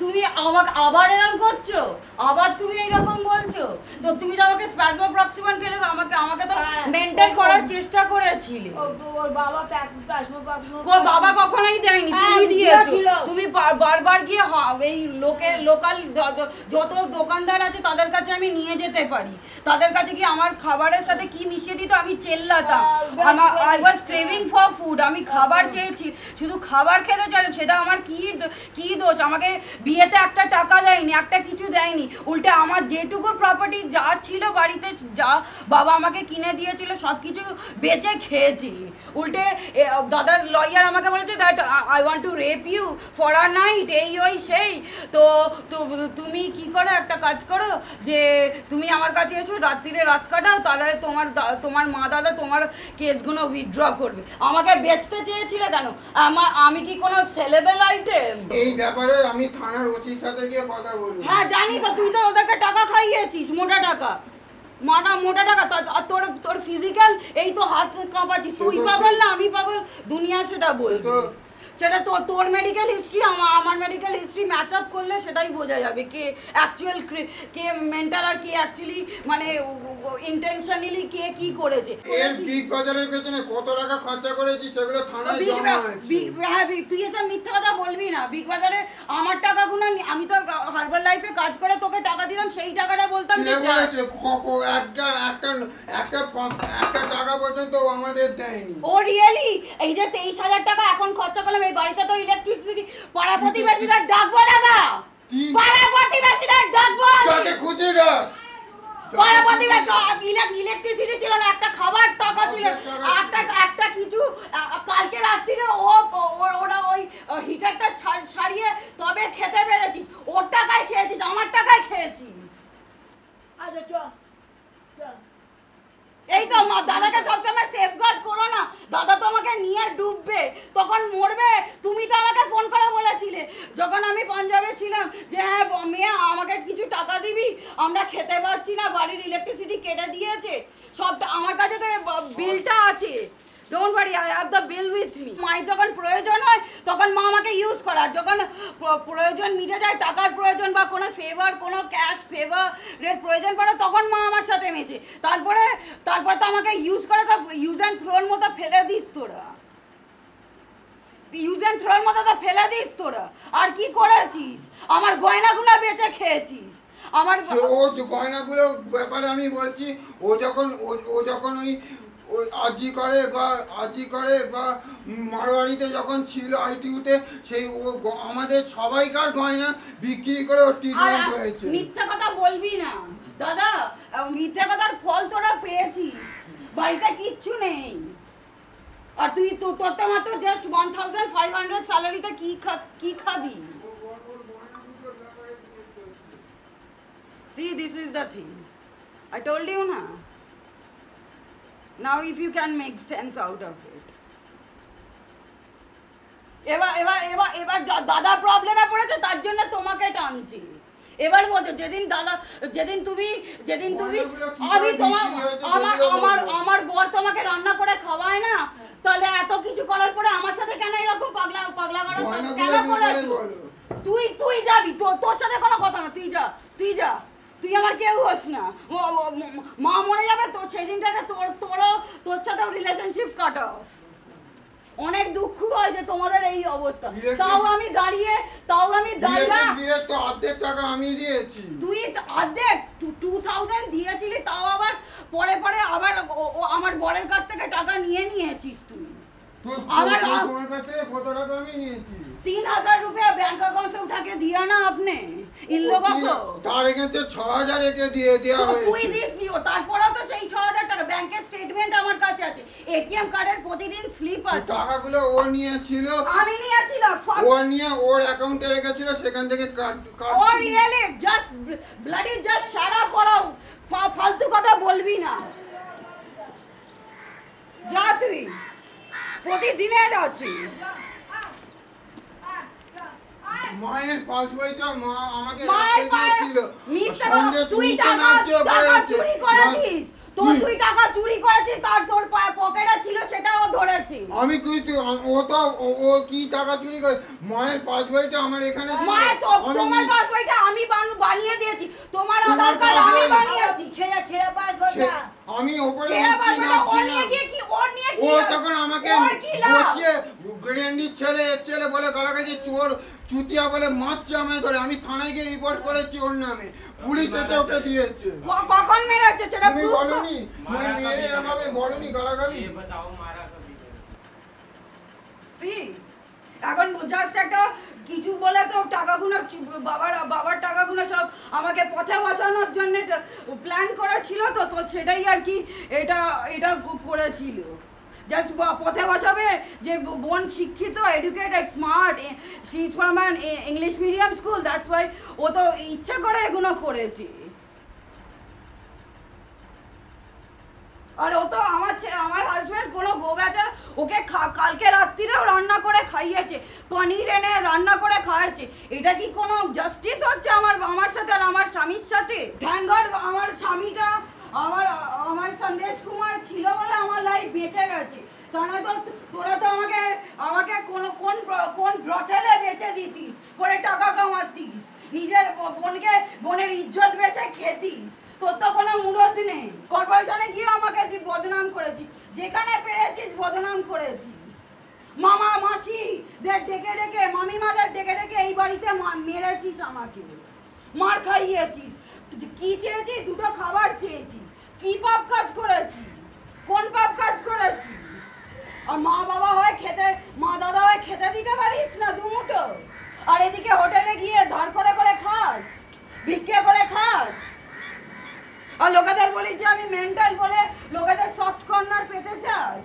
তুমি আমাকে আবার এরকম করছো, আবার তুমি এইরকম বলছো তো? তুমি তো আমাকে স্প্যাজমোপ্রক্সিমান খেলে তো আমাকে তো মেনটেন করার চেষ্টা করেছিলে। ওর বাবা বাবা কখনোই দেয়নি, তুমি দিয়েছো। তুমি বারবার গিয়ে এই লোকাল যত দোকানদার আছে তাদের কাছে আমি নিয়ে যেতে পারি, তাদের কাছে গিয়ে আমার খাবারের সাথে কি মিশিয়ে দিত আমি চেল্লাতাম। I was craving for food, আমি খাবার চেয়েছি, শুধু খাবার খেতে চাই, সেটা আমার কি দোষ? আমাকে বিয়েতে একটা টাকা দেয়নি, একটা কিছু দেয়নি, উল্টে আমার যেটুকু প্রপার্টি যা ছিল বাড়িতে, যা বাবা আমাকে কিনে দিয়েছিল সব কিছু বেচে খেয়েছি। উল্টে দাদার লয়ার আমাকে বলেছে that I want to rape you for a night, এই ওই সেই। তো তুমি কি করো, একটা কাজ করো যে তুমি আমার কাছে এসো, রাত্রিরে রাত কাটাও, তাহলে তোমার মা দাদা তোমার কেসগুলো উইথড্র করবে। আমাকে বেচতে চেয়েছিলে কেন? আমি কি কোনো সেলেবল আইটেম? এই ব্যাপারে আমি থানার ওসির সাথে গিয়ে কথা বলবো। হ্যাঁ জানি তো, তুই তো ওদেরকে টাকা খাইয়েছিস, মোটা টাকা। তোর ফিজিক্যাল এই তো হাত কাঁপাচ্ছিস, তুই পাগল না আমি পাগল, দুনিয়া সেটা বলতো। সেটা তোর মেডিকেল হিস্ট্রি আমার মেডিকেল হিস্ট্রি ম্যাচ আপ করলে সেটাই বোঝা যাবে কে অ্যাকচুয়াল, কে মেন্টাল আর কে অ্যাকচুয়ালি মানে ইন্টেনশনালি কে কি করেছে। এর বিগ বাজারের পেছনে কত টাকা খরচা করেছি সেগুলো থানায় জমা আছে। হ্যাঁ তুই এসব মিথ্যা কথা বলবি না। বিগ বাজারে আমার টাকাগুলো আমি তো হারবার লাইফে কাজ করে তোকে টাকা দিলাম, সেই টাকাটা বলতাম কে বলেছে? একটা টাকা পর্যন্ত আমাদের দেয়নি। ও রিয়েলি? এই যে 23,000 টাকা এখন খরচা করলাম এই বাড়িতে, তো ইলেকট্রিসিটি পাড়া প্রতিবেশীদের ডাকবো দাদা, পাড়া প্রতিবেশীদের ডাকবো, যাকে খুশি ডাক। পাড়া প্রতিবেশী ইলেকট্রিসিটি ছিল না, একটা খাবার টাকা ছিল, একটা কিছু কালকে রাত্রিরে ওরা ওই হিটারটা সারিয়ে তবে খেতে পেরেছিস, ওর টাকায় খেয়েছিস, আমার টাকায় খেয়েছিস। আচ্ছা চল। এই তো দাদাকে সবসময় সেফগার্ড করো না, দাদা তো আমাকে নিয়ে ডুববে, তখন মরবে। তুমি তো আমাকে ফোন করে বলেছিলে যখন আমি পাঞ্জাবে ছিলাম যে হ্যাঁ মেয়ে আমাকে কিছু টাকা দিবি, আমরা খেতে পাচ্ছি না, বাড়ির ইলেকট্রিসিটি কেটে দিয়েছে, সবটা আমার কাছে তো বিলটা আছে। Don't worry, I have the bill with me. মায়ের যখন প্রয়োজন হয় তখন মা আমাকে ইউজ করা, যখন প্রয়োজন মিটে যায়, টাকার প্রয়োজন বা কোনো ফেভার, কোনো ক্যাশ ফেভারের প্রয়োজন পড়ে, তখন মা আমার সাথে মেশে। তারপর তো আমাকে ইউজ করে, তো ইউজ অ্যান্ড থ্রোর মতো ফেলে দিস তোরা, ইউজ অ্যান্ড থ্রোর মতো তো ফেলে দিস তোরা। আর কি করেছিস? আমার গয়নাগুলো বেচে খেয়েছিস। আমার ও গয়নাগুলো ব্যাপারে আমি বলছি, ও যখন ওই আজি করে বা মারোয়ারিতে যখন ছিল আইটিউতে, সেই আমাদের সবাইকার গয়না বিক্রি করে ওর ট্রিটমেন্ট হয়েছে। মিথ্যা কথা বলবি না দাদা, মিথ্যা কথার ফল তোরা পেয়েছিস, বাড়িতে কিচ্ছু নেই। আর তুই তোর তো মাত্র জাস্ট 1,500 স্যালারিতে কি খাবি? See, this is the thing. I told you na. Now if you can make sense out of it. এবার দাদা প্রবলেমে পড়েছে, তার জন্য তোমাকে টানছি। এবার বলছো যেদিন তুমি আমি আমার বর তোমাকে রান্না করে খাওয়ায় না, তাহলে এত কিছু করার পরে আমার সাথে কেন এরকম পাগলা করা কেন করেছো? তুই যাবি, তোর সাথে কোনো কথা না, তুই যা, তুই আমার কেউ হোস না। মা মরে যাবে তো সেদিন থেকে তোর সাথেও রিলেশনশিপ কাট অফ। অনেক দুঃখ হয় যে তোমাদের এই অবস্থা। তাও আমি দাঁড়িয়ে তো অর্ধেক টাকা আমি দিয়েছি। তুই অর্ধেক 2000 দিয়েছিলি, তাও আবার পরে আবার আমার বরের কাছ থেকে টাকা নিয়েছিস তুই। আমার তোমার কাছে কত টাকা আমি নিয়েছি? 3000 रुपया बैंक अकाउंट से उठा के दिया ना आपने इन लोगों को। তার এখানে 6000 একে দিয়ে দেয়া হয়েছে। তুই দিসনি, ও তারপরেও তো সেই 6000 টাকা ব্যাংকের স্টেটমেন্ট আমার কাছে আছে, এটিএম কার্ডের প্রতিদিন স্লিপ আছে। টাকাগুলো ও নিয়েছিল, আমি নিয়েছিলাম, ও নিয়ে ওর অ্যাকাউন্টে রেখেছিল, সেখান থেকে cut oh really just bloody just shut up করো, ফালতু কথা বলবি না, যা তুই প্রতিদিনের আছে। মায়ের পাসবইটা মা আমাকে মায়ের দিয়েছিল। তুই টাকা চুরি করেছিস, তুই টাকা চুরি করেছিস, তার তোর পকেটে ছিল সেটাও ধরেছি আমি। ও কি টাকা চুরি করে? মায়ের পাসবইটা আমার এখানে ছিল। তোমার পাসবইটা আমি বানিয়ে দিয়েছি, তোমার আধার কার্ড আমি বানিয়েছি। ছেড়ে পাসবইটা আমি ওপরে ও তখন আমাকে বসিয়ে গ্রেন্ডির ছেলে বলে গালাগালি, চোর চুতিয়া বলে মারছে আমায় ধরে। আমি থানায় গিয়ে রিপোর্ট করেছি ওর নামে, পুলিশ এসে ওকে দিয়েছে। কখন মেরেছে সেটা তুমি বলনি? মেরে আমাকে বলনি গালাগালি? এখন জাস্ট একটা কিছু বলে তো টাকাগুলো বাবার টাকাগুলো সব আমাকে পথে বসানোর জন্য প্ল্যান করেছিল, তো সেটাই আর কি এটা করেছিল। জাস্ট পথে বসাবে যে বোন শিক্ষিত, educated, smart, she is from an English medium school, that's why ও তো ইচ্ছা করে এগুলো করেছে। আর ও তো আমার হাজব্যান্ড কোনো গোবেচার ওকে কালকে রাত্রিরেও রান্না করে খাইয়েছে, পনির এনে রান্না করে খাওয়াচ্ছে। এটা কি কোনো জাস্টিস হচ্ছে আমার সাথে আর আমার স্বামীর সাথে? থ্যাঙ্ক গড আমার স্বামীটা আমার সন্দেশ কুমার ছিল বলে আমার লাইফ বেঁচে গেছে। তাহলে তো তোরা তো আমাকে কোন ব্রথেলে বেঁচে দিতিস, করে টাকা কামাতিস, নিজের বোনের ইজ্জত বেঁচে খেতিস, তোর তো কোনো মুরত নেই। কর্পোরেশনে গিয়ে আমাকে বদনাম করেছিস, যেখানে পেরেছিস বদনাম করেছিস। মামা মাসি ডেকে মামিমাদের ডেকে এই বাড়িতে মেরেছিস, আমাকে মার খাইয়েছিস। কি চেয়েছিস? দুটো খাবার চেয়েছি। কি পাপ কাজ করেছি? কোন পাপ কাজ করেছি? আর মা দাদা হয়ে খেতে দিতে পারিস না দুমুঠো, আর এদিকে হোটেলে গিয়ে ধার করে খাস, ভিক্ষে করে খাস। আর লোকেদের বলিস যে আমি মেন্টাল বলে লোকেদের সফট কর্নার পেতে চাস।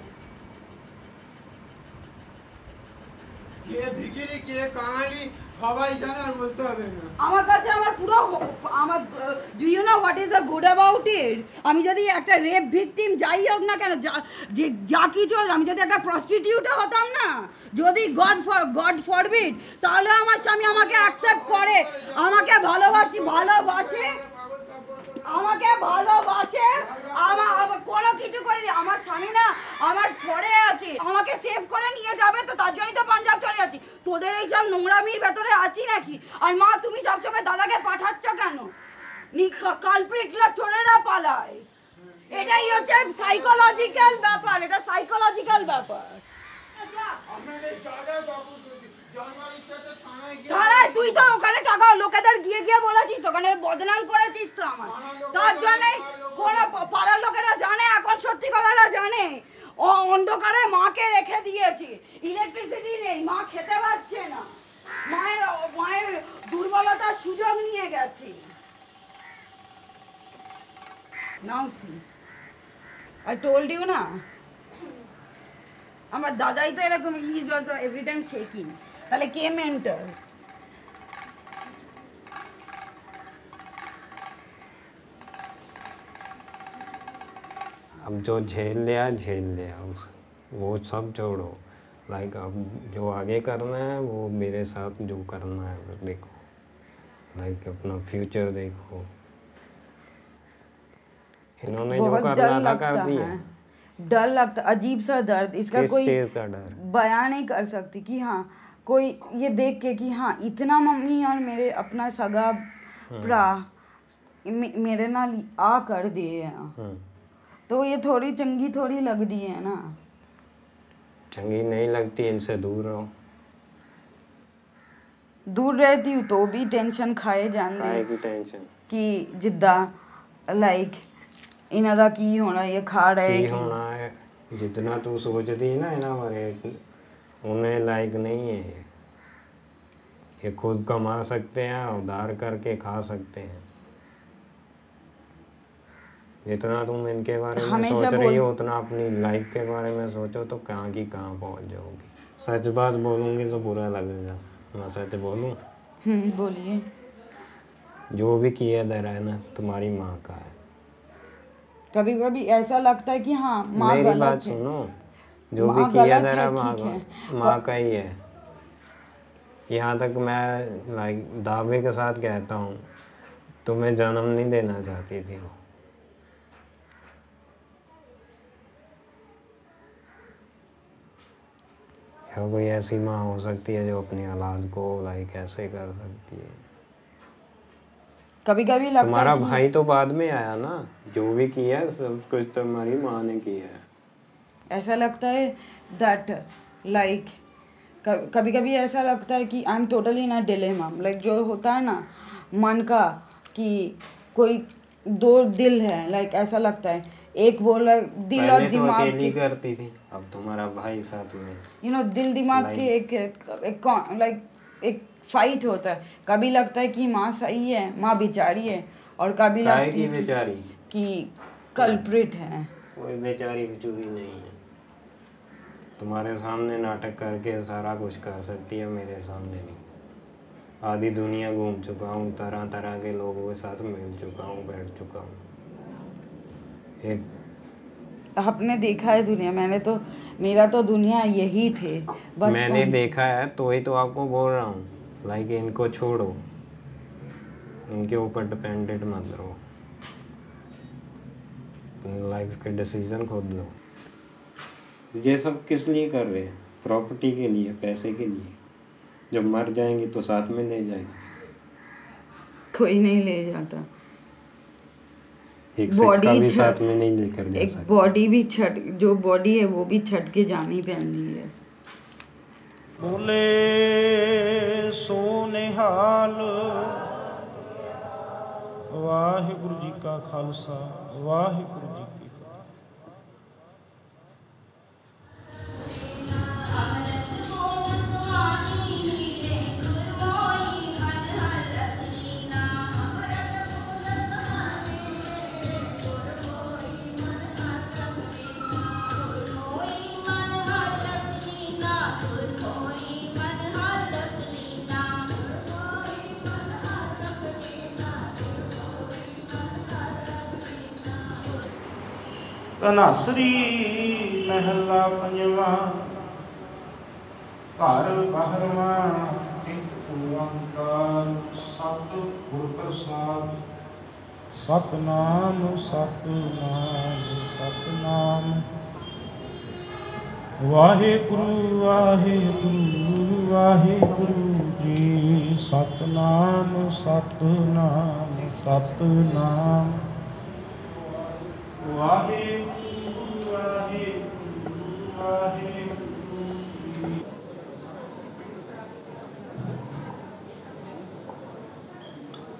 কে ভিখিরি কে কাঙালি সবাই জানে, আর বলতে হবে না। আমার কাছে do you know what is the good about it? আমি যদি একটা রেপ ভিকটিম যাই হোক না কেন, যা কিছু, আমি যদি একটা প্রস্টিটিউটও হতাম না, যদি গড ফরবিড, তাহলে আমার স্বামী আমাকে অ্যাকসেপ্ট করে, আমাকে ভালোবাসে, কোনো কিছু করেনি। আমার স্বামী না আমার পরে আছে, আমাকে সেভ করে নিয়ে যাবে, তো তার জন্যই তো পাঞ্জাব চলে যাচ্ছি। তোদের এই সব নোংরামির ভেতরে আছি নাকি? আর মা তুমি সবসময় দাদাকে পাঠাচ্ছ কেন? কালপ্রিটরা চোরেরা পালায়, এটাই হচ্ছে সাইকোলজিক্যাল ব্যাপার, এটা সাইকোলজিক্যাল ব্যাপার। থানায় তুই তো ওখানে টাকা লোকেদের গিয়ে বলেছিস, ওখানে বদনাম করেছিস তো আমার, তার জন্যই কোনো পাড়ার লোকেরা জানে, এখন সত্যি কথাটা জানে। ও অন্ধকারে মাকে রেখে দিয়েছে, ইলেকট্রিসিটি নেই, মা খেতে পাচ্ছে না, মায়ের দুর্বলতার সুযোগ নিয়ে গেছে। নাও সি আই টোল্ড ইউ না, আমার দাদাই তো এরকম, is also every time shaking. তাহলে কে মেন্টর? अब जो झेल लिया वो सब छोड़ो। लाइक अब जो आगे करना है वो मेरे साथ जो करना है देखो, लाइक अपना फ्यूचर देखो। इन्होंने जो करना था कर दिया। डर लगता, अजीब सा दर्द, इसका कोई का डर बयान नहीं कर सकती कि हाँ कोई ये देख के कि हाँ इतना मम्मी और मेरे अपना सगा भरा मेरे नाल आ कर दिए, तो ये थोड़ी चंगी थोड़ी लगती है ना। चंगी नहीं लगती, इनसे दूर रहो। दूर रहती हूँ तो भी टेंशन खाए जान काहे दे की टेंशन कि जिद्दा लाइक इन्हां दा की होना, ये खा रहे की कि होना है। जितना तू सोचती ना इन्हां बारे, उन्हें लायक नहीं है ये खुद कमा सकते हैं, उधार करके खा सकते हैं। जितना तुम इनके बारे में हमेशा सोच रही हो उतना अपनी लाइफ के बारे में सोचो तो कहाँ की कहाँ पहुँच जाओगी। सच बात बोलूँगी तो बुरा लगेगा, मैं सच बोलूँ। बोलिए। जो भी किया दे रहा है ना तुम्हारी माँ का है। कभी कभी ऐसा लगता है कि हाँ माँ मेरी गलत बात है, सुनो, जो माँ भी किया गलत दे रहा है, है ठीक है। माँ का ही है। यहाँ तक मैं लाइक दावे के साथ कहता हूँ तुम्हें जन्म नहीं देना चाहती थी वो। या कोई ऐसी माँ हो सकती है जो अपनी औलाद को लाइक ऐसे कर सकती है। कभी कभी लगता तुम्हारा है कि भाई तो बाद में आया ना, जो भी किया है सब कुछ तुम्हारी माँ ने किया है। ऐसा लगता है दैट लाइक कभी कभी ऐसा लगता है कि I am totally in a dilemma, like जो होता है ना मन का कि कोई दो दिल है, लाइक ऐसा लगता है एक बोल रहा है दिल और पहले तो दिमाग अकेली के, करती थी, अब तुम्हारा भाई साथ में। यू नो दिल दिमाग के एक लाइक एक फाइट होता है। कभी लगता है कि माँ सही है, माँ बेचारी है, और कभी काहे लगती की है बेचारी? कि कल्प्रिट है। कोई बेचारी बेचूरी नहीं है। तुम्हारे सामने नाटक करके सारा कुछ कर सकती है, मेरे सामने नहीं। आधी दुनिया घूम चुका हूँ, तरह तरह के लोगों के साथ मिल चुका हूँ, बैठ चुका हूँ। एक आपने देखा है दुनिया, मैंने तो मेरा तो दुनिया यही थे बचपन मैंने से। देखा है तो ही तो आपको बोल रहा हूँ लाइक इनको छोड़ो, इनके ऊपर डिपेंडेंट मत रहो, लाइफ के डिसीजन खुद लो। ये सब किस लिए कर रहे हैं? प्रॉपर्टी के लिए, पैसे के लिए। जब मर जाएंगे तो साथ में ले जाएंगे। कोई नहीं ले जाता, एक सिक्का भी साथ में नहीं लेकर जा एक सकते। बॉडी भी छट, जो बॉडी है वो भी छट के जानी पहननी है। बोले सो निहाल। वाहिगुरु जी का खालसा, वाहिगुरु जी की फतेह। ਧਨਾਸਰੀ ਮਹਿਲਾ ਪੰਜਵਾਂ। ਘਰ ਬਾਹਰਵਾਂ ਇੱਕ ਓੰਕਾਰ ਸਤਿਗੁਰ ਪ੍ਰਸਾਦ। ਸਤਨਾਮ ਸਤਨਾਮ ਸਤਨਾਮ। ਵਾਹਿਗੁਰੂ ਵਾਹਿਗੁਰੂ ਵਾਹਿਗੁਰੂ ਜੀ। ਸਤਨਾਮ ਸਤਨਾਮ ਸਤਨਾਮ। ਵਾਹਿਗੁਰੂ ਵਾਹਿਗੁਰੂ ਵਾਹਿਗੁਰੂ ਜੀ।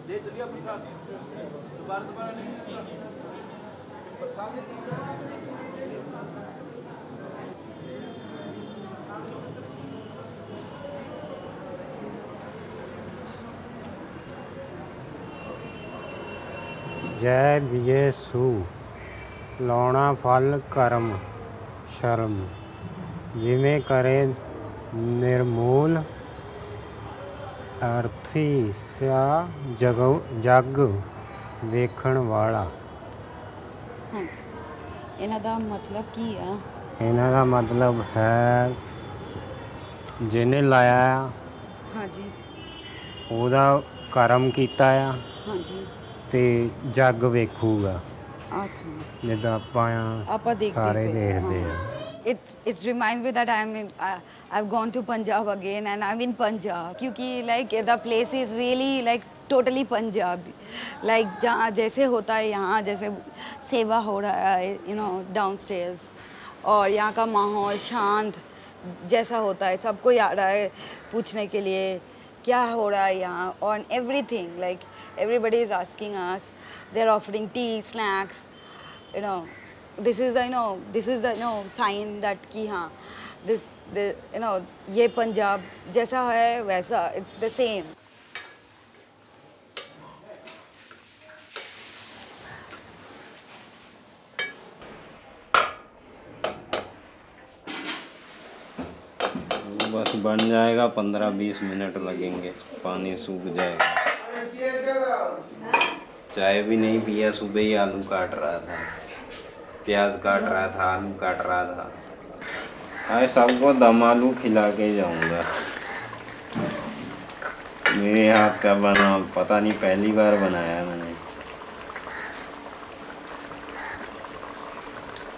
दे चलिए प्रसाद दोबारा नहीं प्रसाद। जय विजय सु लाउणा फल करम शर्म जिमें करे निर्मूल अर्थी स्या जग वेखण वाला। हाँ जी, इन्हां दा मतलब की आ? इन्हां दा मतलब है जिन्हें लाया हाँ जी, ਉਹਦਾ ਕਰਮ ਕੀਤਾ ਆ हाँ जी। ਤੇ ਜੱਗ ਵੇਖੂਗਾ। अच्छा, ਜਿੱਦਾਂ ਆਪਾਂ ਸਾਰੇ ਦੇਖਦੇ ਆ। It reminds me that I've gone to Punjab again and I'm in Punjab क्योंकि like the place is really like totally Punjab, like जहाँ जैसे होता है यहाँ जैसे सेवा हो रहा है you know downstairs, और यहाँ का माहौल शांत, जैसा होता है सबको आ रहा है पूछने के लिए क्या हो रहा है यहाँ on everything like everybody is asking us, they're offering tea, snacks, you know, this is the sign that कि हाँ this the you know ये पंजाब जैसा है वैसा it's the same. बस बन जाएगा 15-20 मिनट लगेंगे पानी सूख जाएगा चाय भी नहीं पिया सुबह ही आलू काट रहा था प्याज काट रहा था आलू काट रहा था आज सबको दम आलू खिला के जाऊंगा मेरे हाथ का बना पता नहीं पहली बार बनाया मैंने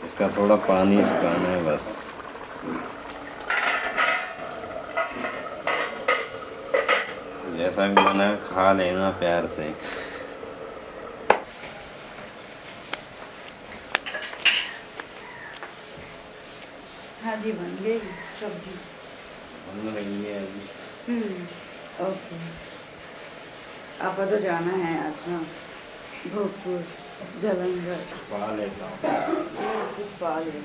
इसका थोड़ा पानी सुखाना है बस जैसा भी बना खा लेना प्यार से हाँ जी बन गई सब्जी बन रही है अभी ओके आपको तो जाना है आज ना भोजपुर जालंधर पा लेता हूँ कुछ पा ले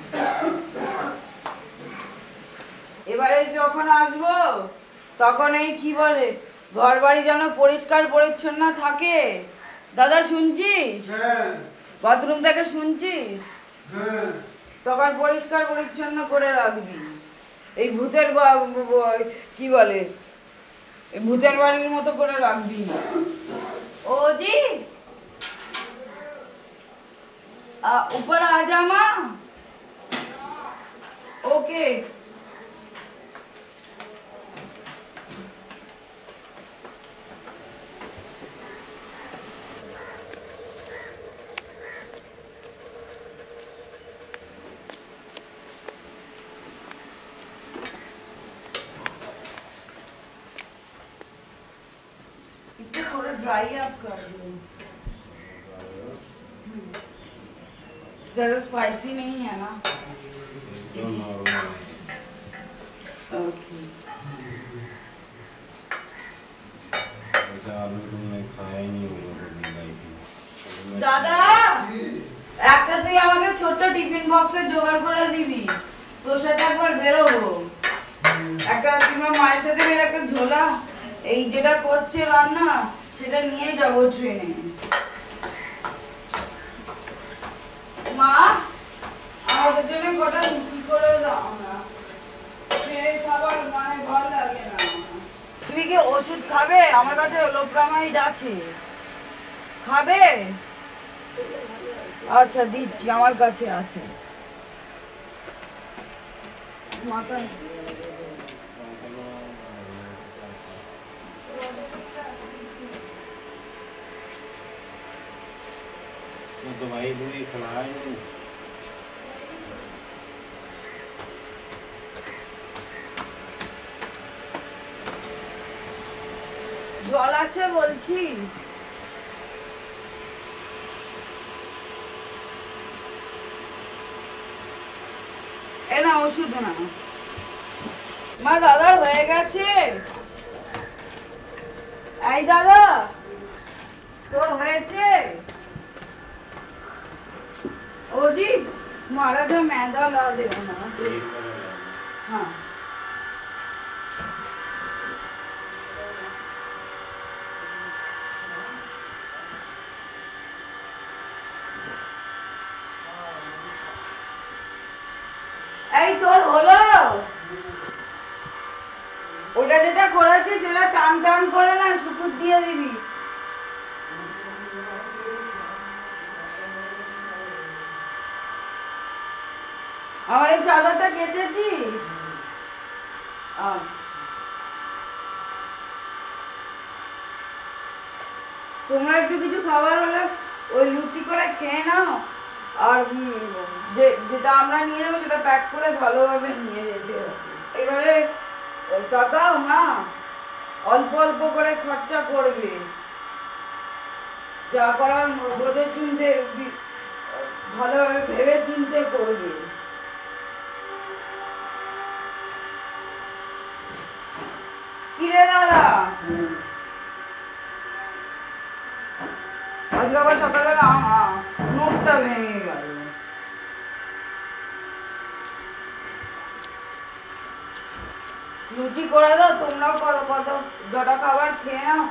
এবারে যখন আসবো তখন এই কি বলে ঘর বাড়ি যেন পরিষ্কার পরিচ্ছন্ন থাকে দাদা শুনছিস বাথরুম থেকে শুনছিস তখন পরিষ্কার পরিচ্ছন্ন করে রাখবি এই ভূতের কি বলে এই ভূতের বাড়ির মতো করে রাখবি ও জি ऊपर आ जा माँ ओके इसको थोड़ा ड्राई अप कर दो ज़्यादा स्पाइसी नहीं है ना ओके आलू तुमने खाया ही नहीं दादा একটা তুই আমাকে ছোট টিফিন বক্সে জোগাড় করে দিবি তোর সাথে একবার বেরোবো একটা তোমার মায়ের সাথে মেরে একটা ঝোলা এই যেটা করছে রান্না সেটা নিয়ে যাবো ট্রেনে মা আমাদের জন্য কটা লুচি করে দাও না ট্রেনের খাবার মানে ভালো লাগে না তুমি কি ওষুধ খাবে আমার কাছে লোপ্রামাইড আছে খাবে আচ্ছা দিচ্ছি আমার কাছে আছে মাথা दवाई दूरी खिलाए नहीं জল আছে বলছি এ না ওষুধ না মা দাদার হয়ে গেছে এই দাদা তোর হয়েছে ओ जी हमारा जो मैदा ला दे ना हाँ এই তোর হলো ওটা যেটা করেছিস সেটা টান টান করে না শুকুর দিয়ে দিবি আমার এই চাদরটা কেটেছিস আচ্ছা তোমরা একটু কিছু খাবার হলে ওই লুচি করে খেয়ে নাও আর যেটা আমরা নিয়ে যাবো সেটা প্যাক করে ভালোভাবে নিয়ে যেতে হবে এবারে টাকাও না অল্প অল্প করে খরচা করবে যা করার বোঝে চিনতে ভালোভাবে ভেবে চিনতে করবে কিরে দাদা আজকে আবার সকালবেলা নোটটা ভেঙে গেল। লুচি করে দাও, তোমরাও কত জটা খাবার খেয়ে নাও।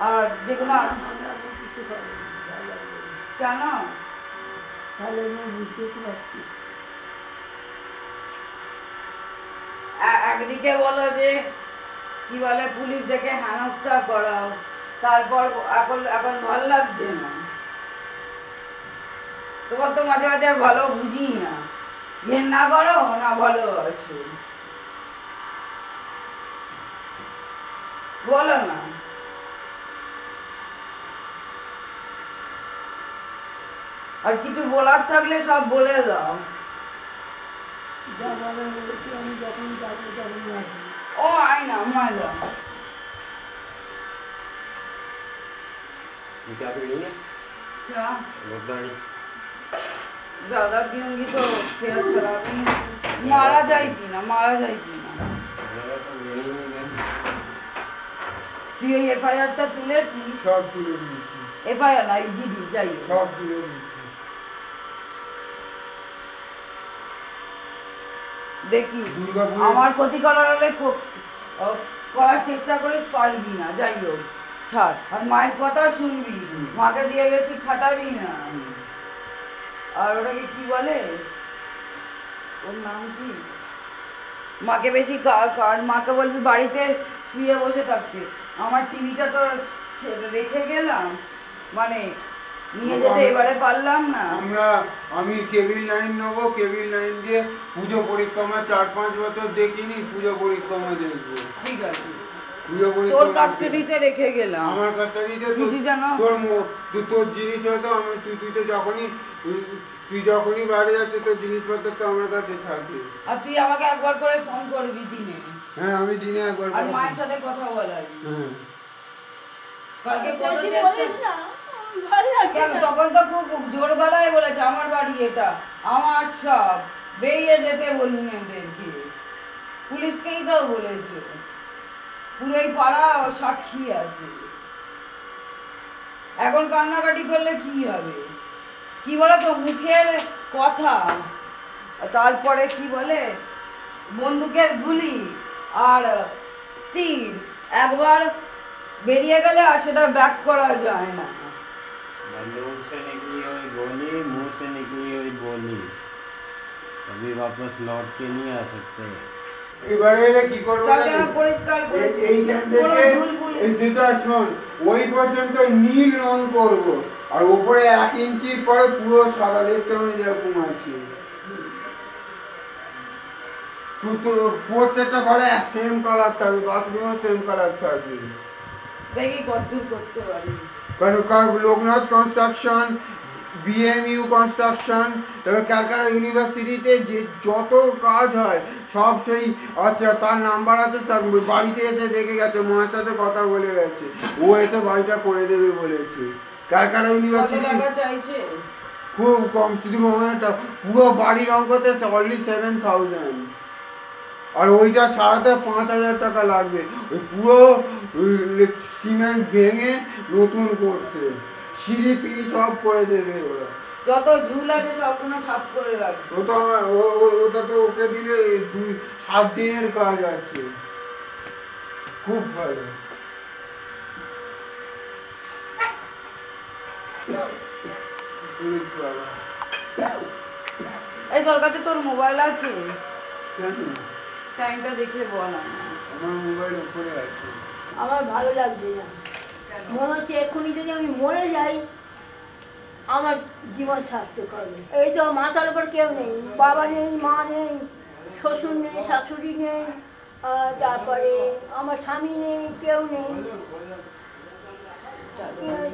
আর যেগুলো কেন তাহলে আমি বুঝতে পারছি। একদিকে বলো যে কি বলে পুলিশ দেখে হেনস্থা করাও, তারপর এখন ভালো লাগছে না তোমার। তো মাঝে মাঝে ভালো বুঝি না, ঘেন্না করো না ভালো আছো বলো না। আর কিছু বলার থাকলে সব বলে দাও। যা বলার বলেছি আমি যখন যাবো তখন আসবো। ও আয় না মজা क्या करेंगे चा गुरदानी ज्यादा पियूंगी तो सेहत खराब है। मारा जाएगी ना তুই ওই এফআইআরটা তুলেছিস? সব তুলে দিয়েছি। এফআইআর না জিডি যাই সব তুলে দিয়েছি। দেখি আমার ক্ষতি করার হলে করার চেষ্টা করিস, পারবি না, যাই হোক ছাড়। আর মায়ের কথা শুনবি, মাকে দিয়ে বেশি খাটাবি না। আর ওটাকে কি বলে, ওর নাম কি, মাকে বেশি মাকে বলবি বাড়িতে শুয়ে বসে থাকতে। আমার টিভিটা তো রেখে গেলাম, মানে নিয়ে যেতে এবারে পারলাম না। আমি কেবিল লাইন নেবো, কেবিল লাইন দিয়ে পুজো পরিক্রমা 4-5 বছর দেখিনি, পুজো পরিক্রমা দেখবো। ঠিক আছে, পুজো তোর পরিক্রমা কাস্টাডিতে রেখে গেলাম। আমার কাস্টাডিতে তোর জিনিস হয়তো আমি তুই যখনই বাইরে যাচ্ছে তোর জিনিসপত্র তো আমার কাছে থাকে। আর তুই আমাকে একবার করে ফোন করবি দিনে। হ্যাঁ আমি দিনে একবার আর করে মায়ের সাথে কথা বলাই। হ্যাঁ কালকে কত চেষ্টা কেন, তখন তো খুব জোর গলায় বলেছে আমার বাড়ি এটা, আমার সব, বেরিয়ে যেতে বলুন এদেরকে। পুলিশকেই তো বলেছে, পুরোই পাড়া সাক্ষী আছে। এখন কান্নাকাটি করলে কি হবে, কি বলে তো মুখের কথা, তারপরে কি বলে বন্দুকের গুলি আর তীর একবার বেরিয়ে গেলে আর সেটা ব্যাক করা যায় না। बंदूक से निकली हुई गोली, मुंह से निकली हुई गोली कभी वापस लौट के नहीं आ सकते। এবারে এটা কি করবো পরিষ্কার করে এইখান থেকে এই দুটা শোন ওই পর্যন্ত নীল রং করবো, আর উপরে 1 ইঞ্চি পরে পুরো সাদা দেখতে হবে যেরকম আছে। প্রত্যেকটা ঘরে সেম কালার থাকবে, বাথরুমও সেম কালার থাকবে। দেখি কতদূর করতে পারিস। কারণ লোকনাথ কনস্ট্রাকশন, বিএমইউ কনস্ট্রাকশন, তবে ক্যালকাটা ইউনিভার্সিটিতে যে যত কাজ হয় সব সেই আচ্ছা তার নাম্বার আছে, তার বাড়িতে এসে দেখে গেছে, মার সাথে কথা বলে গেছে, ও এসে বাড়িটা করে দেবে বলেছে। ক্যালকাটা ইউনিভার্সিটি চাইছে খুব কম, শুধু পুরো বাড়ি রং করতে অনলি 7,000, আর ওইটা সারাতে 5,000 টাকা লাগবে। ওই পুরো সিমেন্ট ভেঙে নতুন করতে, সিঁড়ি পিড়ি সব করে দেবে ওরা, যত ঝুল আছে সবগুলো সাফ করে রাখবে। ওটা তো ওকে দিলে 7 দিনের কাজ আছে, খুব ভালো। এই তোর কাছে তোর মোবাইল আছে? কেন টাইমটা দেখে বল। আমার মোবাইল উপরে আছে। আমার ভালো লাগছে না, মনে হচ্ছে এক্ষুনি যদি আমি মরে যাই আমার জীবন সার্থক হবে। এই তো মাথার উপর কেউ নেই, বাবা নেই, মা নেই, শ্বশুর নেই, শাশুড়ি নেই, তারপরে আমার স্বামী নেই, কেউ নেই।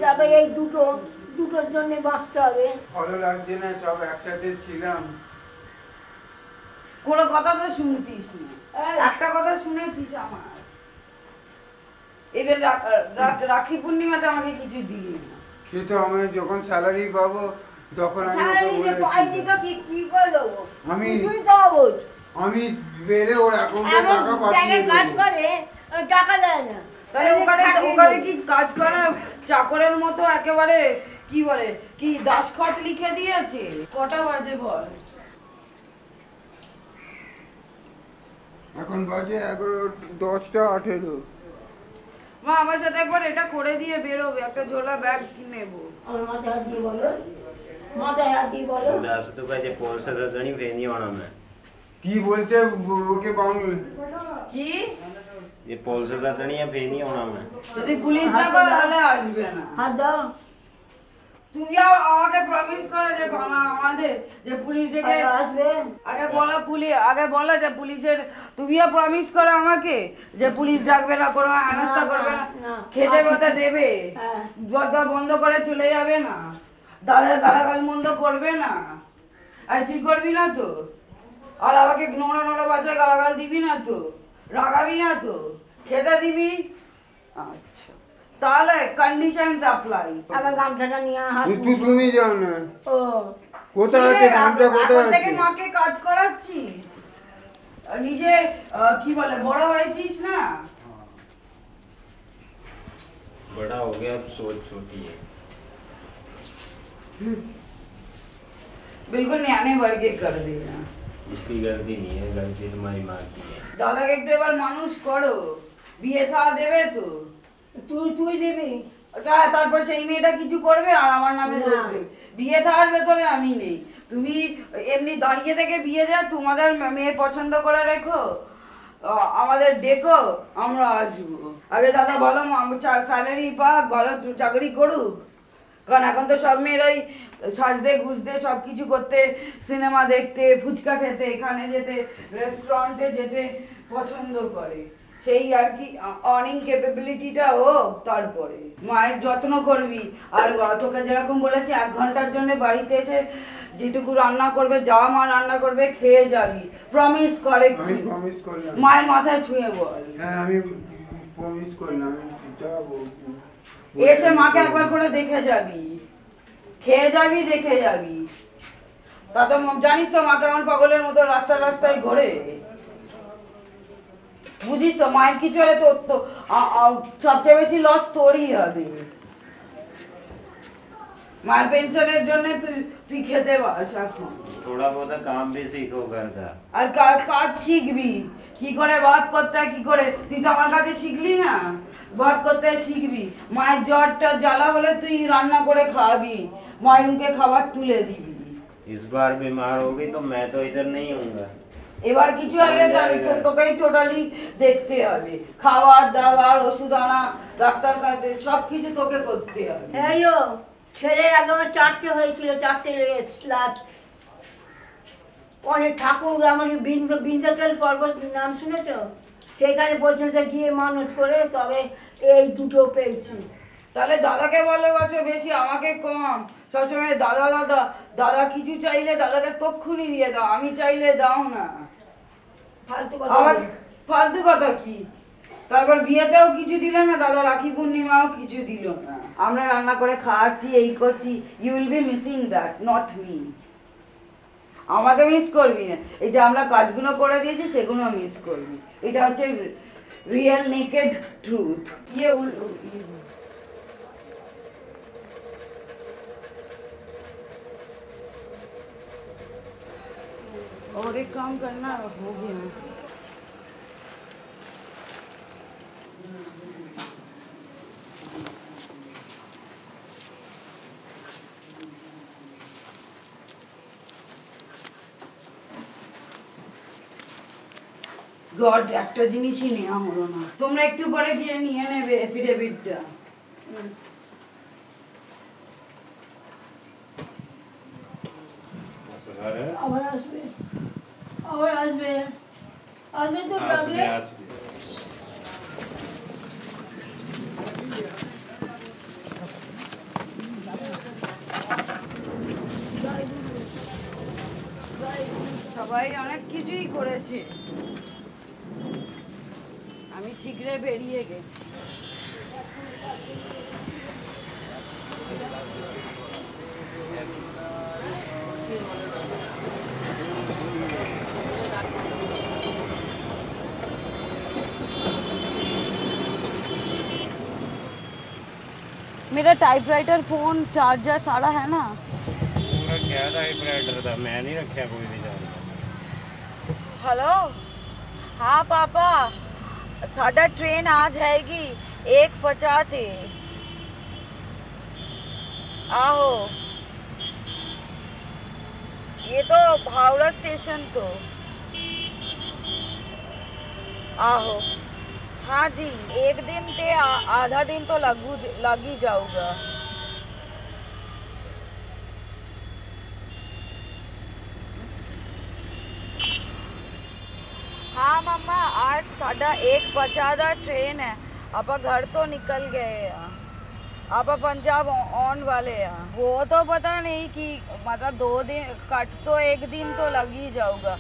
তারপরে এই দুটোর জন্য বাঁচতে হবে। ভালো লাগছে না, সব একসাথে ছিলাম। কোনো কথা তো শুনতিস না, একটা কথা শুনেছিস আমার? এবার রাখি পূর্ণিমাতে আমাকে কিছু দিয়ে না। সে তো আমি যখন স্যালারি পাবো তখন আমি আমি বেড়ে ওর অ্যাকাউন্টে টাকা পাঠিয়ে কাজ দেবো। করে টাকা দেয় না তাহলে ওখানে ওখানে কি কাজ করে চাকরের মতো একেবারে কি বলে কি দাসখত লিখে দিয়েছে? কটা বাজে বল? এখন বাজে 11:10:18। মা আমার সাথে একবার এটা করে দিয়ে বেরোবে, একটা ঝোলা ব্যাগ নেবো। আমার মাথায় হাত দিয়ে বলো, মাথায় হাত দিয়ে বলো। 10 तो बजे पुलिस का दणी फे नहीं होना मैं কি বলছে ওকে বাংলা? কি ये पुलिस का दणी फे नहीं होना मैं যদি পুলিশ না করে তাহলে আসবে না। হাত দাও। তুমি আমাকে প্রমিস করে যে আমাদের যে পুলিশ ডেকে আসবে। আগে বলো যে পুলিশের তুমিও প্রমিস করো আমাকে যে পুলিশ ডাকবে না, কোনো হেনস্থা করবে না, খেতে বতে দেবে, দরজা বন্ধ করে চলে যাবে না, দাদা গালাগাল মন্দ করবে না। আর তুই করবি না তো? আর আমাকে নোংরা নোংরা বাচ্চায় গালাগাল দিবি না তো? রাগাবি না তো? খেতে দিবি? আচ্ছা তাহলে কন্ডিশনস অ্যাপ্লাই। আবার গামছাটা নিয়ে হাত তুমি যাও না। ও কোথায় আছে গামছা? কোথায় আছে? থেকে মাকে কাজ করাচ্ছিস, নিজে কি বলে বড় হয়েছিস না? बड़ा हो गया अब सोच छोटी है। बिल्कुल न्याने भर के कर देना। इसकी गलती नहीं है, गलती तुम्हारी माँ की है। দাদাকে একটু এবার মানুষ করো, বিয়ে থা দেবে তো? তুই দিবি? তারপর সেই মেয়েটা কিছু করবে আর আমার নামে দোষ দেবে। বিয়ে থার ভেতরে আমি নেই, তুমি এমনি দাঁড়িয়ে থেকে বিয়ে দেওয়া, তোমাদের মেয়ে পছন্দ করে রেখো, আমাদের ডেকো, আমরা আসবো। আগে দাদা বলো স্যালারি পাক, ভালো চাকরি করুক, কারণ এখন তো সব মেয়েরাই সাজতে গুজতে সব কিছু করতে, সিনেমা দেখতে, ফুচকা খেতে, এখানে যেতে, রেস্টুরেন্টে যেতে পছন্দ করে। সেই আর কি আর্নিং ক্যাপাবিলিটিটা হোক, তারপরে মায়ের যত্ন করবি। আর তোকে যেরকম বলেছি 1 ঘন্টার জন্য বাড়িতে এসে যেটুকু রান্না করবে, যা মা রান্না করবে খেয়ে যাবি, প্রমিস করে। আমি প্রমিস করলাম। মায়ের মাথায় ছুঁয়ে বল। হ্যাঁ আমি প্রমিস করলাম যাবো। এসে মাকে একবার করে দেখে যাবি, খেয়ে যাবি, দেখে যাবি। তা তো জানিস তো মা কেমন পাগলের মতো রাস্তায় ঘোরে, বুঝিস তো? মায়ের কিছু হলে তো সবচেয়ে বেশি লস তোরই হবে। মায়ের পেনশনের জন্য তুই খেতে পাস এখন। थोड़ा बहुत काम भी सीखो घर का। আর কাজ শিখবি, কি করে ভাত করতে হয়, কি করে। তুই তো আমার কাছে শিখলি না, ভাত করতে শিখবি। মায়ের জ্বরটা জ্বালা হলে তুই রান্না করে খাওয়াবি, মায়ের মুখে খাবার তুলে দিবি। इस बार बीमार होगी तो मैं तो इधर नहीं हूँगा। এবার কিছু হলে তোকেই টোটালি দেখতে হবে, খাবার দাবার, ওষুধ আনা, ডাক্তার কাছে সবকিছু তোকে করতে হবে। এইও ছেলের আগে আমার 4টে হয়েছিল, 4টে লাভ। অনেক ঠাকুর আমার বিন্ধ্যাচল পর্বত নাম শুনেছ? সেখানে পর্যন্ত গিয়ে মানত করে তবে এই 2টো পেয়েছি। তাহলে দাদাকে ভালোবাসো বেশি, আমাকে কম। সবসময় দাদা দাদা দাদা, কিছু চাইলে দাদাকে তক্ষুনি দিয়ে দাও, আমি চাইলে দাও না। ফালতু কথা কি? তারপর বিয়েতেও কিছু দিল না দাদা, রাখি পূর্ণিমাও কিছু দিল না। আমরা রান্না করে খাওয়াচ্ছি, এই করছি, you will be missing that, not me. আমাকে মিস করবি না, এই যে আমরা কাজগুলো করে দিয়েছি সেগুলো মিস করবি। এটা হচ্ছে রিয়েল নেকেড ট্রুথ। और एक काम करना हो गया। গড, একটা জিনিসই নেওয়া হলো না। তোমরা একটু পরে গিয়ে নিয়ে নেবে এফিডেভিটটা। আবার আসবে, আবার আসবে, আসবে তো লাগলে। সবাই অনেক কিছুই করেছে, আমি ঠিকরে বেরিয়ে গেছি। मेरा टाइपराइटर, फ़ोन, चार्जर सारा है ना। पूरा क्या टाइपराइटर था, मैं नहीं रखा कोई भी चार्जर। हेलो, हाँ पापा, साडा ट्रेन आ जाएगी 1:50 ते। आहो, ये तो हावड़ा स्टेशन तो। आहो, हाँ जी, एक दिन ते आधा दिन तो लग ही जाऊगा। हाँ मम्मा, आज साढ़ा 1:50 दा ट्रेन है। आप घर तो निकल गए हैं, आप पंजाब ऑन वाले हैं। वो तो पता नहीं कि मतलब 2 दिन कट तो 1 दिन तो लग ही जाऊगा।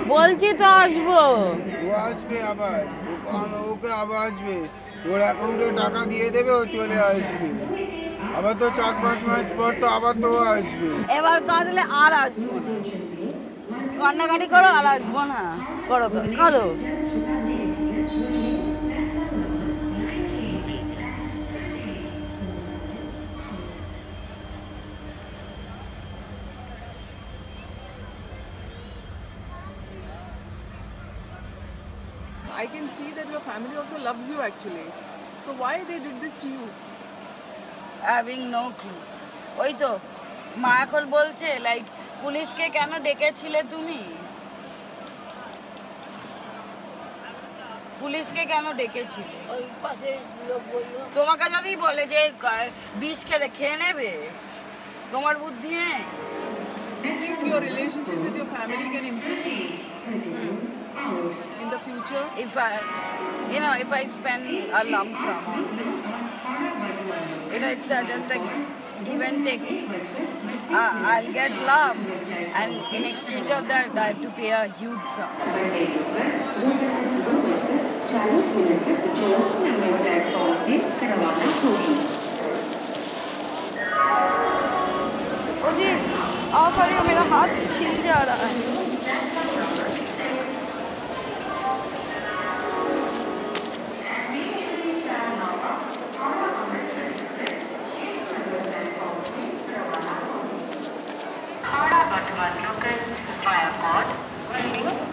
বলছি তো আসবো। ও আসবে আবার, ওকে আবার আসবে, ওর অ্যাকাউন্টে টাকা দিয়ে দেবে, ও চলে আসবে। আবার তো 4-5 মাস পর তো আবার তো আসবে। এবার কাঁদলে আর আসবো না, কান্নাকাটি করো আর আসবো না, করো কাঁদো। I can see that your family also loves you actually. So why they did this to you? Having no clue. ওই তো মা এখন বলছে লাইক পুলিশকে কেন ডেকেছিলে তুমি, পুলিশকে কেন ডেকেছিলে? ওই পাশে লোক বললো তোমাকে যদি বলে যে বিষ খেয়ে নেবে, তোমার বুদ্ধি নেই? Do you think your relationship with your family can improve in the future? If I spend a lump sum on them, it's just a give and take. I'll get love, and in exchange of that, I have to pay a huge sum. ओ जी, आओ खड़े हो, मेरा हाथ छिल जा रहा है।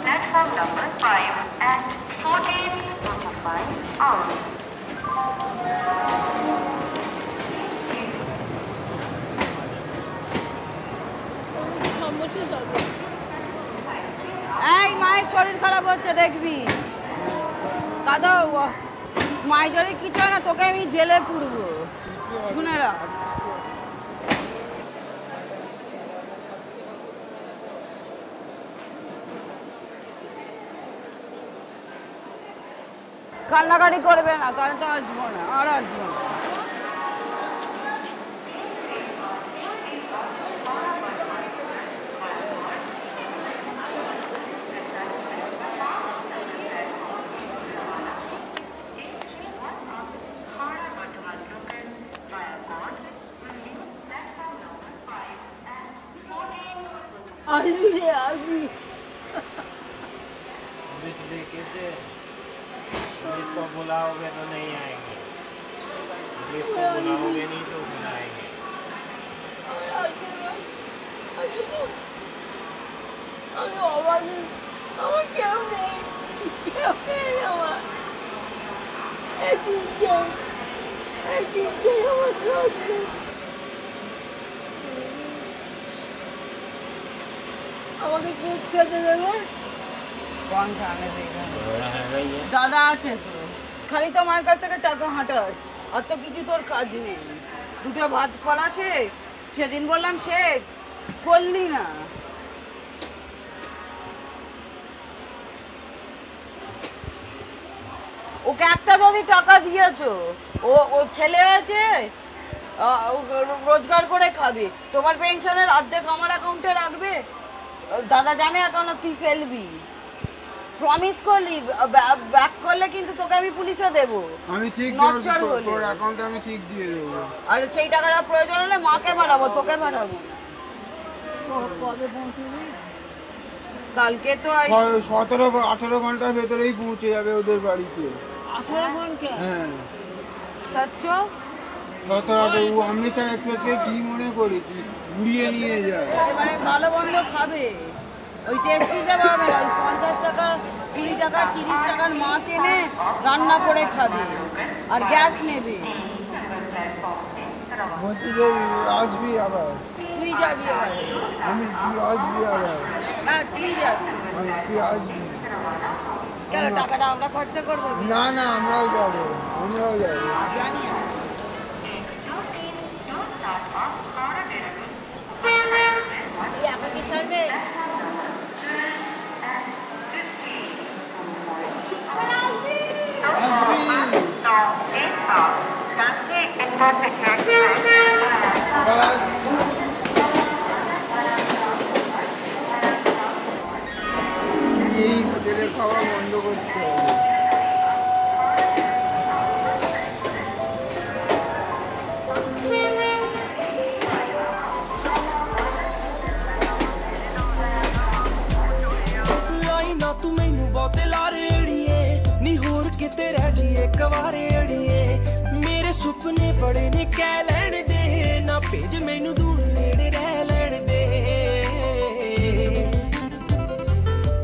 Platform number 5 at 14:45 hours. এই মায়ের শরীর খারাপ হচ্ছে দেখবি, দাদা মায়ের যদি কিছু হয় না তোকে আমি জেলে পুরবো, শুনে রাখ। কান্নাকাটি করবে না, কারণ তো আসবো না, আর আসবো না। আসবি রে আসবি। पुलिस को बुलाओगे तो नहीं आएंगे, पुलिस को बुलाओगे नहीं तो बुलाएंगे। আমার কেউ নেই, কেউ নেই আমার। একদিন আমার আমাকে কুট খেতে দেবে? कौन खाने देगा? दादा আছে তো, খালি তো আমার কাছ থেকে টাকা হাঁটাস, আর তো কিছু তোর কাজ নেই। দুটো ভাত করা শেখ, সেদিন বললাম শেখ, করলি না। ওকে একটা যদি টাকা দিয়েছো, ও ছেলে আছে, রোজগার করে খাবে, তোমার পেনশনের অর্ধেক আমার অ্যাকাউন্টে রাখবে। দাদা জানে এখনো তুই ফেলবি, প্রমিস করলি, ব্যাক করলে কিন্তু তোকে আমি পুলিশে দেবো। আমি ঠিক তোর অ্যাকাউন্টে আমি ঠিক দিয়ে দেবো। আর সেই টাকাটা প্রয়োজন হলে মাকে বাড়াবো, তোকে বাড়াবো। কালকে তো 17-18 ঘন্টার ভেতরেই পৌঁছে যাবে ওদের বাড়িতে। 18 ঘন্টা? হ্যাঁ সচ্চ 17-18। অমৃতসর এক্সপ্রেসকে কি মনে করেছি, উড়িয়ে নিয়ে যায়। এবারে ভালো বন্ধ খাবে, ওই টেস্টি যাবে হবে না, ওই 50 টাকা 20 টাকা 30 টাকার মাছ এনে রান্না করে খাবে, আর গ্যাস নেবে। বলছি যে আসবি আবার? তুই যাবি এবারে? তুই আসবি আবার? না তুই যাবি। তুই আসবি কেন, টাকাটা আমরা খরচা করবো? না না, আমরাও যাবো, আমরাও যাবো। জানি আমাকে ছাড়বে? এই হোটেলে খাওয়া বন্ধ করতে হবে। तू मैनू बहुते लारे अड़िए नी होर किते रह जिए कवारे अड़िए मेरे सुपने बड़े ने कह लैण दे ना भेज मैनू दूर नेड़े रह लैण दे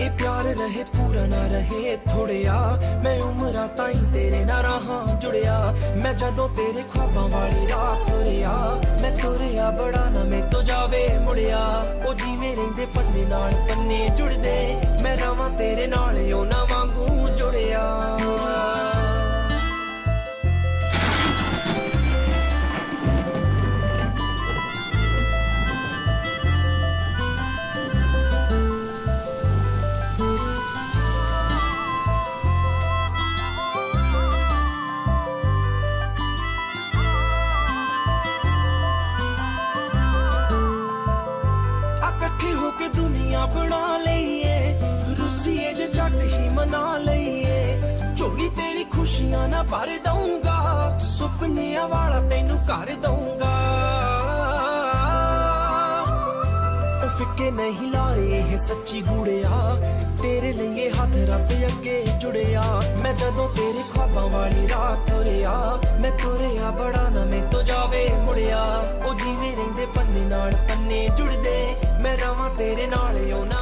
ए प्यार रहे पूरा ना रहे थोड़िया मैं उम्र ताई तेरे ना रहा जुड़िया मैं जदों तेरे ख्वाबां वाली रात तुरिया मैं तुरिया बड़ा ना मैं तो जावे मुड़िया ओ जिवें रहिंदे पन्ने नाल पन्ने जुड़दे मैं रवां तेरे नाल ओ ना वांगू जुड़िया दुनिया बना लईए रुसीए जे जट ही मना लईए झोली तेरी खुशियां ना भर दूंगा सुपने वाला तेनू कर दूंगा फिक्के नहीं ला रहे है सच्ची गुड़िया तेरे लिए हाथ रब अगे जुड़िया मैं जदों तेरे ख्वाबां वाली रात तुरिया मैं तुरिया बड़ा ना मैं तो जावे मुड़िया ओ जिवें रहिंदे पन्ने नाल पन्ने जुड़दे मैं रवां तेरे नाल ओ ना